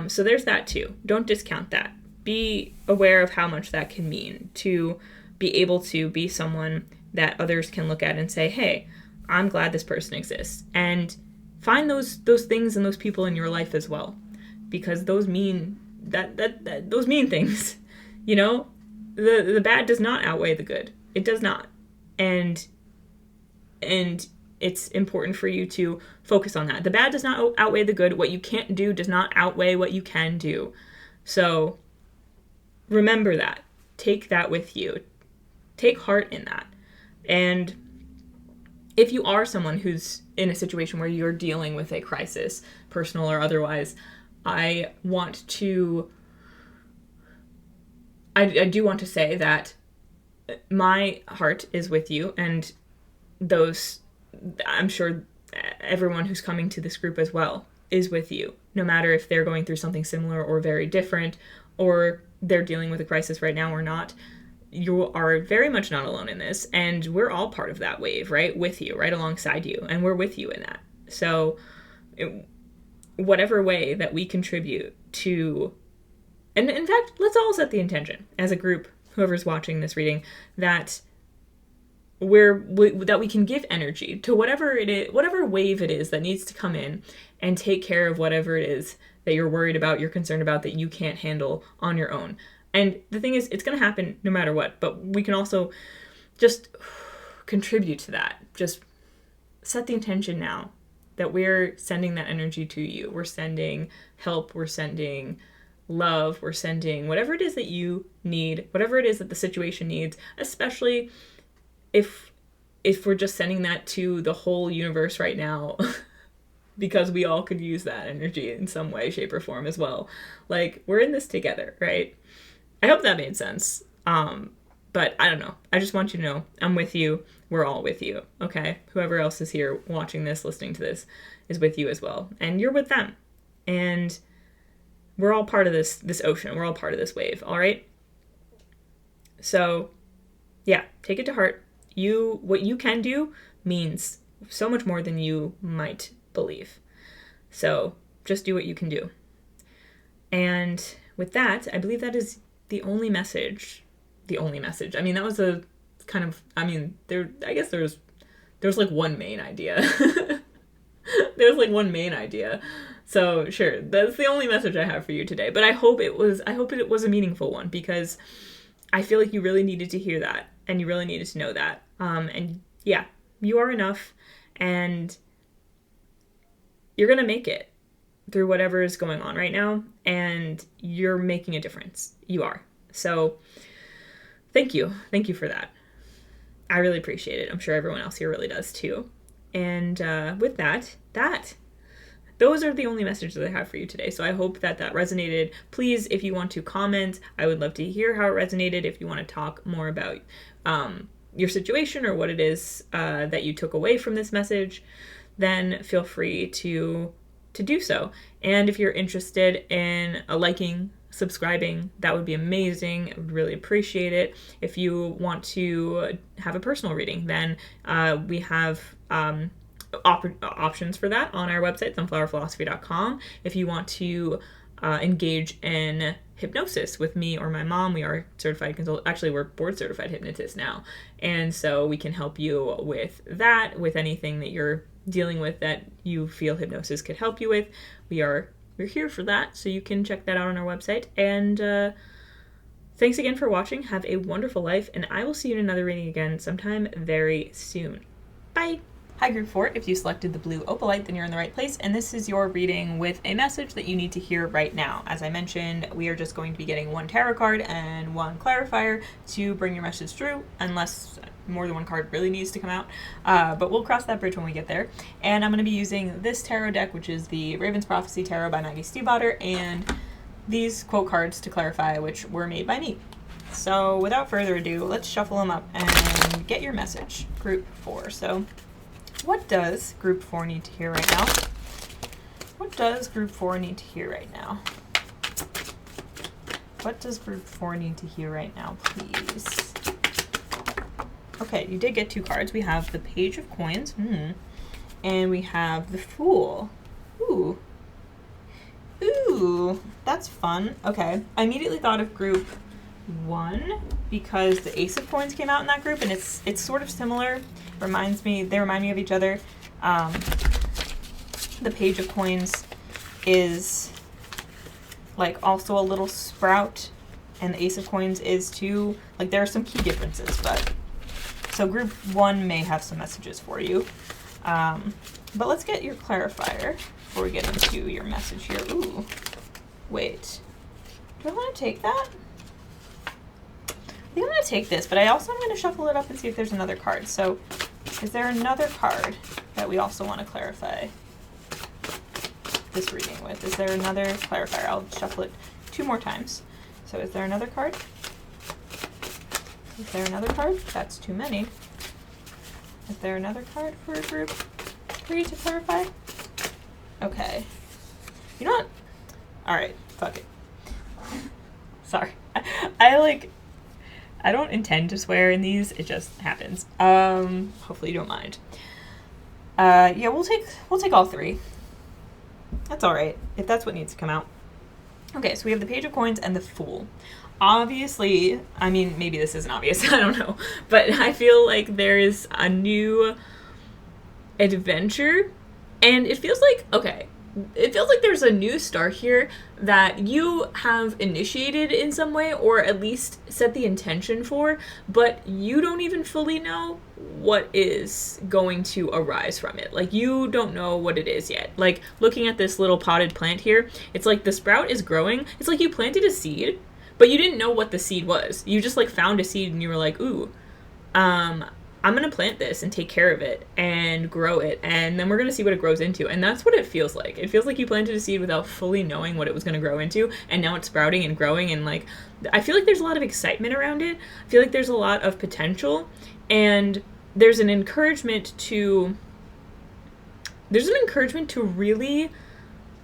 So there's that too. Don't discount that. Be aware of how much that can mean, to be able to be someone that others can look at and say, hey, I'm glad this person exists. And find those things and those people in your life as well, because those mean those mean things. The bad does not outweigh the good. It does not. And it's important for you to focus on that. The bad does not outweigh the good. What you can't do does not outweigh what you can do. So remember that. Take that with you. Take heart in that. And if you are someone who's in a situation where you're dealing with a crisis, personal or otherwise, I do want to say that my heart is with you, and I'm sure everyone who's coming to this group as well is with you, no matter if they're going through something similar or very different, or they're dealing with a crisis right now or not. you are very much not alone in this, and we're all part of that wave, right? With you, right alongside you, and we're with you in that. So whatever way that we contribute to, and in fact, let's all set the intention as a group, whoever's watching this reading, that that we can give energy to whatever it is, whatever wave it is that needs to come in and take care of whatever it is that you're worried about, you're concerned about, that you can't handle on your own. And the thing is, it's going to happen no matter what, but we can also just contribute to that. Just set the intention now that we're sending that energy to you. We're sending help, we're sending love, we're sending whatever it is that you need, whatever it is that the situation needs, especially if we're just sending that to the whole universe right now, because we all could use that energy in some way, shape, or form as well. Like, we're in this together, right? I hope that made sense. But I don't know. I just want you to know I'm with you. We're all with you, okay? Whoever else is here watching this, listening to this, is with you as well. And you're with them. And we're all part of this ocean. We're all part of this wave, all right? So, yeah, take it to heart. What you can do means so much more than you might believe. So just do what you can do. And with that, I believe that is the only message. I mean, that was a kind of, I guess there's like one main idea. There's like one main idea. So sure, that's the only message I have for you today. But I hope it was a meaningful one, because I feel like you really needed to hear that, and you really needed to know that. And yeah, you are enough, and you're going to make it through whatever is going on right now, and you're making a difference. You are. So thank you. Thank you for that. I really appreciate it. I'm sure everyone else here really does too. And with that, those are the only messages that I have for you today. So I hope that resonated. Please, if you want to comment, I would love to hear how it resonated. If you want to talk more about your situation or what it is that you took away from this message, then feel free to do so. And if you're interested in liking, subscribing, that would be amazing. I would really appreciate it. If you want to have a personal reading, then we have options for that on our website, sunflowerphilosophy.com. If you want to engage in hypnosis with me or my mom, we are certified actually we're board certified hypnotists now, and so we can help you with that, with anything that you're dealing with that you feel hypnosis could help you with. We're here for that, so you can check that out on our website. And thanks again for watching. Have a wonderful life, and I will see you in another reading again sometime very soon. Bye! Hi Group 4, if you selected the blue opalite, then you're in the right place, and this is your reading with a message that you need to hear right now. As I mentioned, we are just going to be getting one tarot card and one clarifier to bring your message through, unless more than one card really needs to come out, but we'll cross that bridge when we get there. And I'm going to be using this tarot deck, which is the Raven's Prophecy Tarot by Maggie Stiefvater, and these quote cards to clarify, which were made by me. So without further ado, let's shuffle them up and get your message, Group 4. So what does Group 4 need to hear right now? What does Group 4 need to hear right now? What does Group 4 need to hear right now, please? Okay, you did get two cards. We have the Page of Coins, and we have the Fool. Ooh. Ooh, that's fun. Okay, I immediately thought of Group 1 because the Ace of Coins came out in that group, and it's sort of similar. They remind me of each other. The Page of Coins is like also a little sprout, and the Ace of Coins is too. Like, there are some key differences, but so Group 1 may have some messages for you. But let's get your clarifier before we get into your message here. Ooh, wait. Do I want to take that? I think I'm going to take this, but I also am going to shuffle it up and see if there's another card. So is there another card that we also want to clarify this reading with? Is there another clarifier? I'll shuffle it 2 more times. So is there another card? Is there another card? That's too many. Is there another card for a Group 3 to clarify? Okay. You know what? Alright, fuck it. Sorry. I don't intend to swear in these. It just happens. Hopefully you don't mind. Yeah, we'll take all three. That's all right, if that's what needs to come out. Okay, so we have the Page of Coins and the Fool. Obviously, I mean, maybe this isn't obvious, I don't know, but I feel like there is a new adventure, and it feels like, okay, it feels like there's a new start here that you have initiated in some way, or at least set the intention for, but you don't even fully know what is going to arise from it. Like, you don't know what it is yet. Like, looking at this little potted plant here, it's like the sprout is growing. It's like you planted a seed, but you didn't know what the seed was. You just, like, found a seed and you were like, ooh, I'm going to plant this and take care of it and grow it, and then we're going to see what it grows into. And that's what it feels like. It feels like you planted a seed without fully knowing what it was going to grow into, and now it's sprouting and growing, and, like, I feel like there's a lot of excitement around it. I feel like there's a lot of potential, and there's an encouragement to really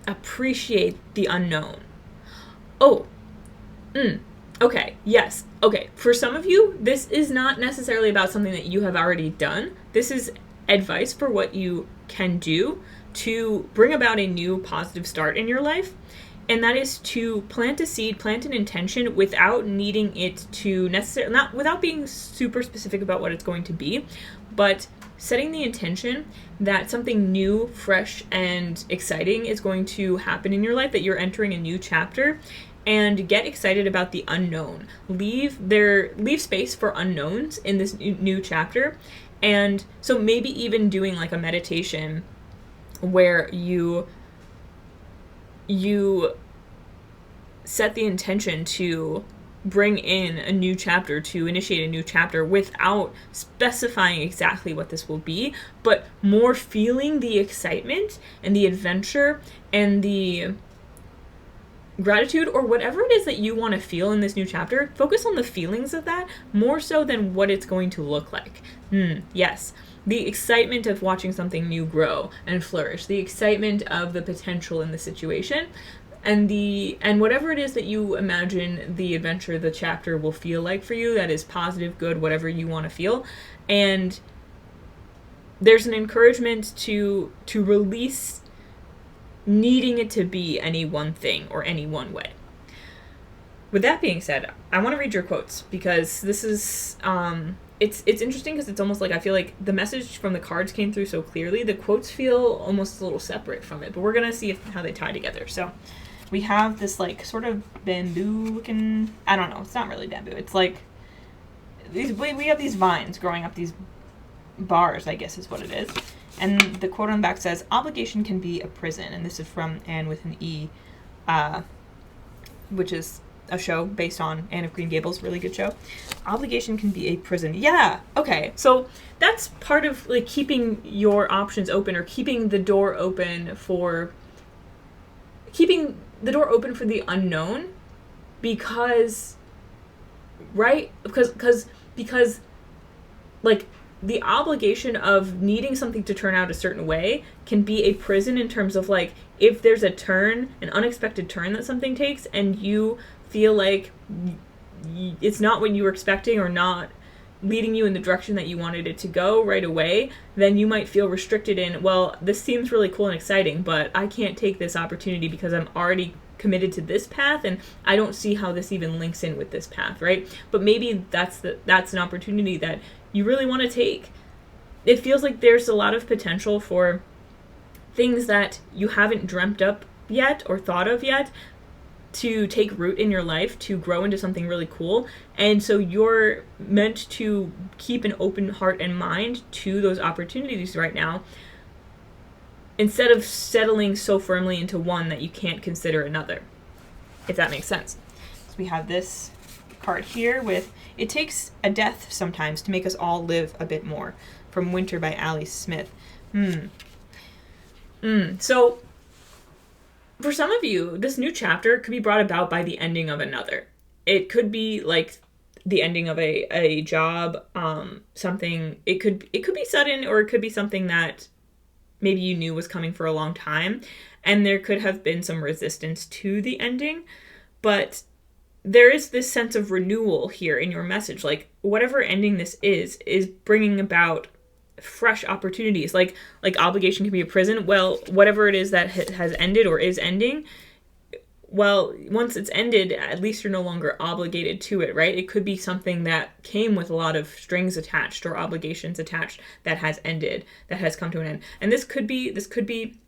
appreciate the unknown. Okay, yes. Okay, for some of you, this is not necessarily about something that you have already done. This is advice for what you can do to bring about a new positive start in your life. And that is to plant a seed, plant an intention without needing it to necessarily, not without being super specific about what it's going to be, but setting the intention that something new, fresh, and exciting is going to happen in your life, that you're entering a new chapter. And get excited about the unknown. Leave space for unknowns in this new chapter. And so maybe even doing like a meditation where you set the intention to bring in a new chapter, to initiate a new chapter without specifying exactly what this will be, but more feeling the excitement and the adventure and the gratitude, or whatever it is that you want to feel in this new chapter. Focus on the feelings of that more so than what it's going to look like. Yes, the excitement of watching something new grow and flourish, the excitement of the potential in the situation, and whatever it is that you imagine the adventure, the chapter will feel like for you, that is positive, good, whatever you want to feel. And there's an encouragement to release needing it to be any one thing or any one way. With that being said, I want to read your quotes, because this is it's interesting, because it's almost like I feel like the message from the cards came through so clearly. The quotes feel almost a little separate from it, but we're gonna see how they tie together. So we have this like sort of bamboo looking, I don't know, it's not really bamboo, it's like we have these vines growing up these bars, I guess is what it is. And the quote on the back says, "Obligation can be a prison." And this is from Anne with an E, which is a show based on Anne of Green Gables, really good show. Obligation can be a prison. Yeah, okay. So that's part of like keeping your options open, or keeping the door open for the unknown, because like the obligation of needing something to turn out a certain way can be a prison, in terms of like, if there's an unexpected turn that something takes, and you feel like it's not what you were expecting, or not leading you in the direction that you wanted it to go right away, then you might feel restricted in, well, this seems really cool and exciting, but I can't take this opportunity because I'm already committed to this path, and I don't see how this even links in with this path, right? But maybe that's an opportunity that you really want to take. It feels like there's a lot of potential for things that you haven't dreamt up yet or thought of yet to take root in your life, to grow into something really cool. And so you're meant to keep an open heart and mind to those opportunities right now, instead of settling so firmly into one that you can't consider another, if that makes sense. So we have this card here with, "It takes a death sometimes to make us all live a bit more," from Winter by Ali Smith. So for some of you, this new chapter could be brought about by the ending of another. It could be like the ending of a job, something. It could be sudden, or it could be something that maybe you knew was coming for a long time, and there could have been some resistance to the ending. But there is this sense of renewal here in your message. Like, whatever ending this is bringing about fresh opportunities. Like obligation can be a prison. Well, whatever it is that has ended or is ending, well, once it's ended, at least you're no longer obligated to it, right? It could be something that came with a lot of strings attached or obligations attached that has ended, that has come to an end. And this could be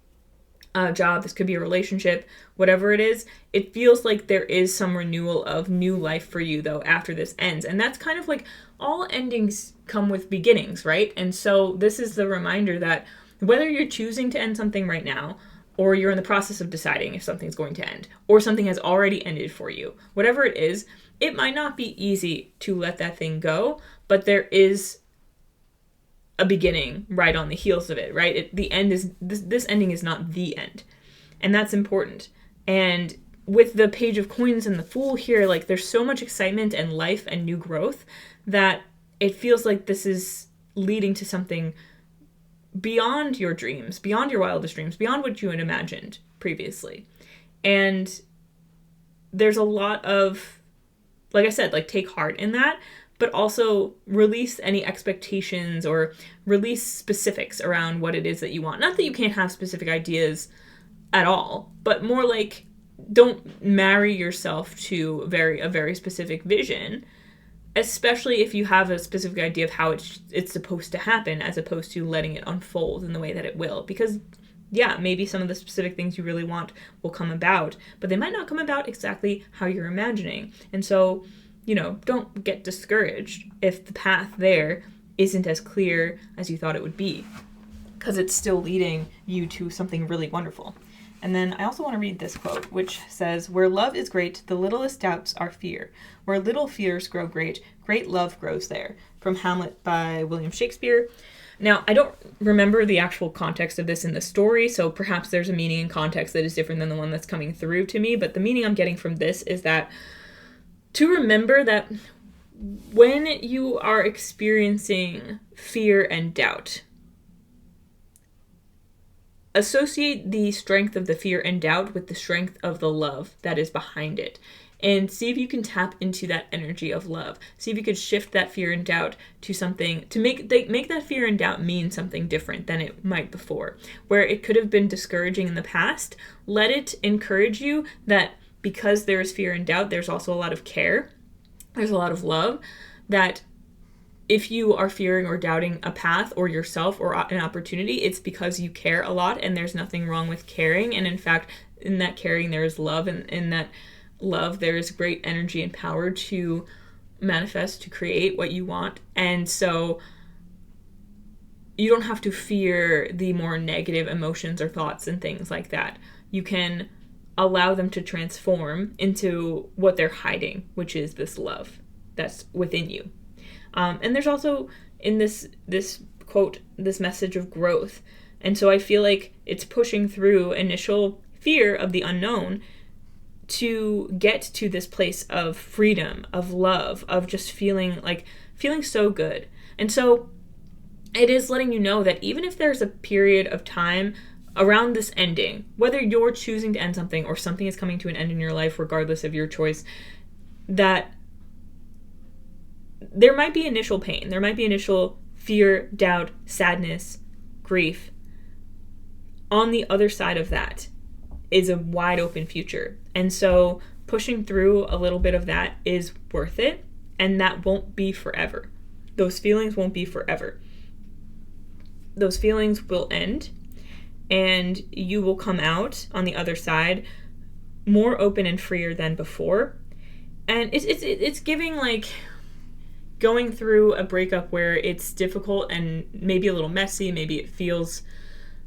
a job, this could be a relationship, whatever it is. It feels like there is some renewal of new life for you, though, after this ends. And that's kind of like, all endings come with beginnings, right? And so this is the reminder that whether you're choosing to end something right now, or you're in the process of deciding if something's going to end, or something has already ended for you, whatever it is, it might not be easy to let that thing go, but there is a beginning right on the heels of it, right? The end is, this ending is not the end. And that's important. And with the Page of Coins and the Fool here, like, there's so much excitement and life and new growth that it feels like this is leading to something beyond your dreams, beyond your wildest dreams, beyond what you had imagined previously. And there's a lot of, like I said, like, take heart in that, but also release any expectations or release specifics around what it is that you want. Not that you can't have specific ideas at all, but more like, don't marry yourself to a very specific vision, especially if you have a specific idea of how it's supposed to happen, as opposed to letting it unfold in the way that it will. Because, yeah, maybe some of the specific things you really want will come about, but they might not come about exactly how you're imagining. And so, don't get discouraged if the path there isn't as clear as you thought it would be, because it's still leading you to something really wonderful. And then I also want to read this quote, which says, "Where love is great, the littlest doubts are fear. Where little fears grow great, great love grows there." From Hamlet by William Shakespeare. Now, I don't remember the actual context of this in the story, so perhaps there's a meaning and context that is different than the one that's coming through to me, but the meaning I'm getting from this is that to remember that when you are experiencing fear and doubt, associate the strength of the fear and doubt with the strength of the love that is behind it. And see if you can tap into that energy of love. See if you could shift that fear and doubt to something, to make that fear and doubt mean something different than it might before. Where it could have been discouraging in the past, let it encourage you that because there is fear and doubt, there's also a lot of care. There's a lot of love. That if you are fearing or doubting a path or yourself or an opportunity, it's because you care a lot, and there's nothing wrong with caring. And in fact, in that caring, there is love, and in that love, there is great energy and power to manifest, to create what you want. And so you don't have to fear the more negative emotions or thoughts and things like that. You can allow them to transform into what they're hiding, which is this love that's within you. And there's also in this quote, this message of growth. And so I feel like it's pushing through initial fear of the unknown to get to this place of freedom, of love, of just feeling so good. And so it is letting you know that even if there's a period of time around this ending, whether you're choosing to end something or something is coming to an end in your life, regardless of your choice, that there might be initial pain, there might be initial fear, doubt, sadness, grief. On the other side of that is a wide open future. And so pushing through a little bit of that is worth it, and that won't be forever. Those feelings won't be forever. Those feelings will end, and you will come out on the other side more open and freer than before. And it's giving like going through a breakup where it's difficult and maybe a little messy, maybe it feels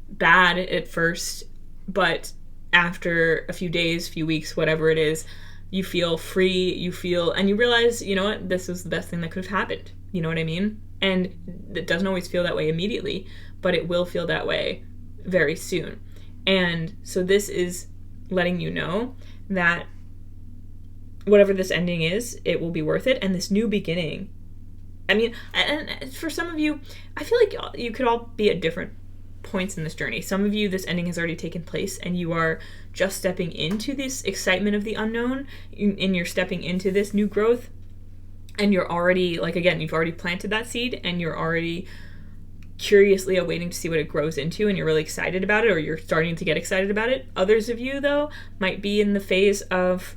bad at first, but after a few days, few weeks, whatever it is, you feel free, and you realize, you know what, this was the best thing that could have happened. You know what I mean? And it doesn't always feel that way immediately, but it will feel that way very soon. And so this is letting you know that whatever this ending is, it will be worth it. And this new beginning, I mean, and for some of you, I feel like you could all be at different points in this journey. Some of you, this ending has already taken place and you are just stepping into this excitement of the unknown, and you're stepping into this new growth, and you're already, like, again, you've already planted that seed and you're already curiously awaiting to see what it grows into, and you're really excited about it, or you're starting to get excited about it. Others of you, though, might be in the phase of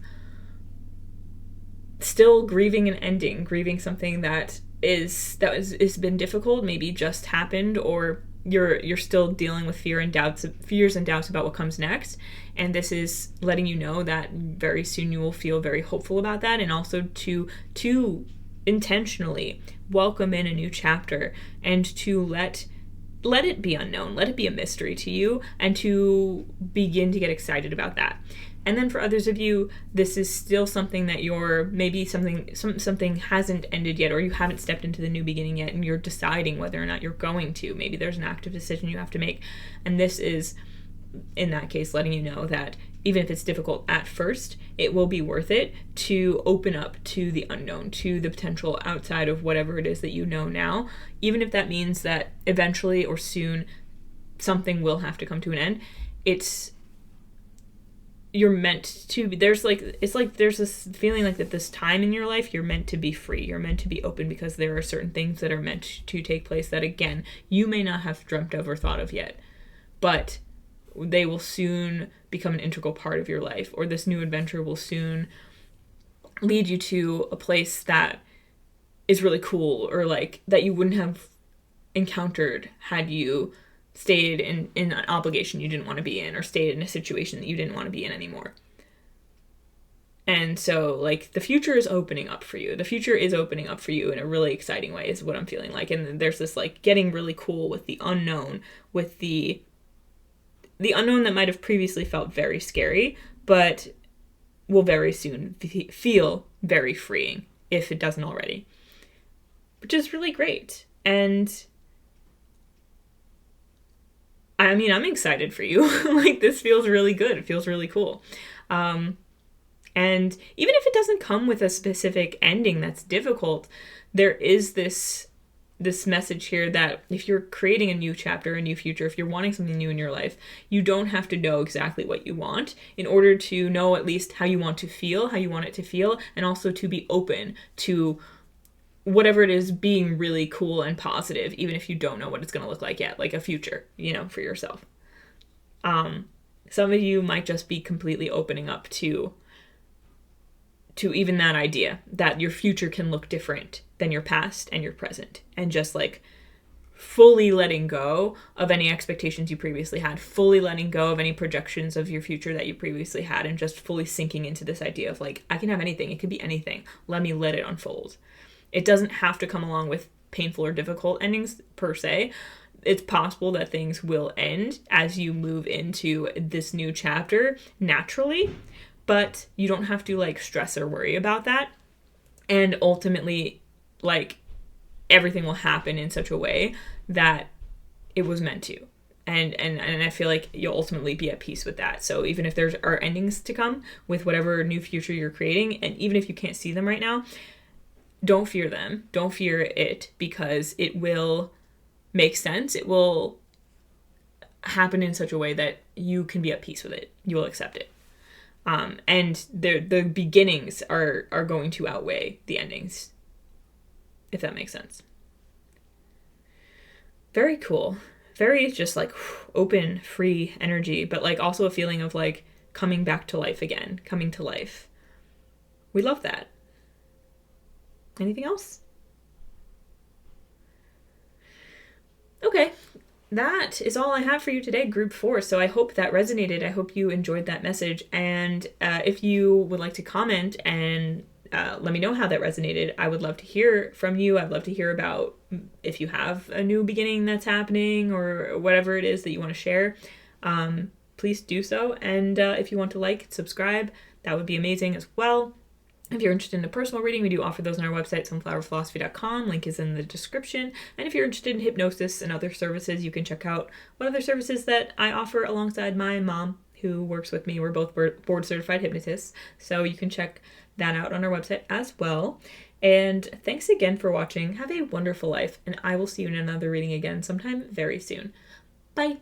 still grieving an ending, grieving something that has been difficult, maybe just happened, or you're still dealing with fears and doubts about what comes next. And this is letting you know that very soon you will feel very hopeful about that, and also to intentionally welcome in a new chapter, and to let it be unknown, let it be a mystery to you, and to begin to get excited about that. And then for others of you, this is still something that you're, maybe something hasn't ended yet, or you haven't stepped into the new beginning yet, and you're deciding whether or not you're going to. Maybe there's an active decision you have to make. And this is, in that case, letting you know that even if it's difficult at first, it will be worth it to open up to the unknown, to the potential outside of whatever it is that you know now, even if that means that eventually or soon something will have to come to an end. You're meant to be, there's this feeling like that this time in your life, you're meant to be free. You're meant to be open, because there are certain things that are meant to take place that, again, you may not have dreamt of or thought of yet, but they will soon become an integral part of your life, or this new adventure will soon lead you to a place that is really cool, or like that you wouldn't have encountered had you stayed in an obligation you didn't want to be in, or stayed in a situation that you didn't want to be in anymore. And so, like, the future is opening up for you. The future is opening up for you in a really exciting way, is what I'm feeling like. And there's this, like, getting really cool with the unknown, with the unknown that might have previously felt very scary, but will very soon feel very freeing, if it doesn't already. Which is really great. And I mean, I'm excited for you. Like, this feels really good. It feels really cool. And even if it doesn't come with a specific ending that's difficult, there is this message here that if you're creating a new chapter, a new future, if you're wanting something new in your life, you don't have to know exactly what you want in order to know at least how you want to feel, how you want it to feel, and also to be open to whatever it is being really cool and positive, even if you don't know what it's going to look like yet, like a future, for yourself. Some of you might just be completely opening up to even that idea that your future can look different than your past and your present, and just like fully letting go of any expectations you previously had, fully letting go of any projections of your future that you previously had, and just fully sinking into this idea of like, I can have anything. It could be anything. Let me let it unfold. It doesn't have to come along with painful or difficult endings per se. It's possible that things will end as you move into this new chapter naturally, but you don't have to like stress or worry about that. And ultimately, like, everything will happen in such a way that it was meant to. And I feel like you'll ultimately be at peace with that. So even if there are endings to come with whatever new future you're creating, and even if you can't see them right now, don't fear them. Don't fear it, because it will make sense. It will happen in such a way that you can be at peace with it. You will accept it. And the beginnings are going to outweigh the endings, if that makes sense. Very cool. Very just like open, free energy, but like also a feeling of like coming back to life again, coming to life. We love that. Anything else? Okay, that is all I have for you today, Group 4. So I hope that resonated. I hope you enjoyed that message. And if you would like to comment and let me know how that resonated, I would love to hear from you. I'd love to hear about if you have a new beginning that's happening, or whatever it is that you want to share. Please do so. And if you want to like, subscribe, that would be amazing as well. If you're interested in a personal reading, we do offer those on our website, sunflowerphilosophy.com. Link is in the description. And if you're interested in hypnosis and other services, you can check out what other services that I offer alongside my mom, who works with me. We're both board certified hypnotists. So you can check that out on our website as well. And thanks again for watching. Have a wonderful life. And I will see you in another reading again sometime very soon. Bye!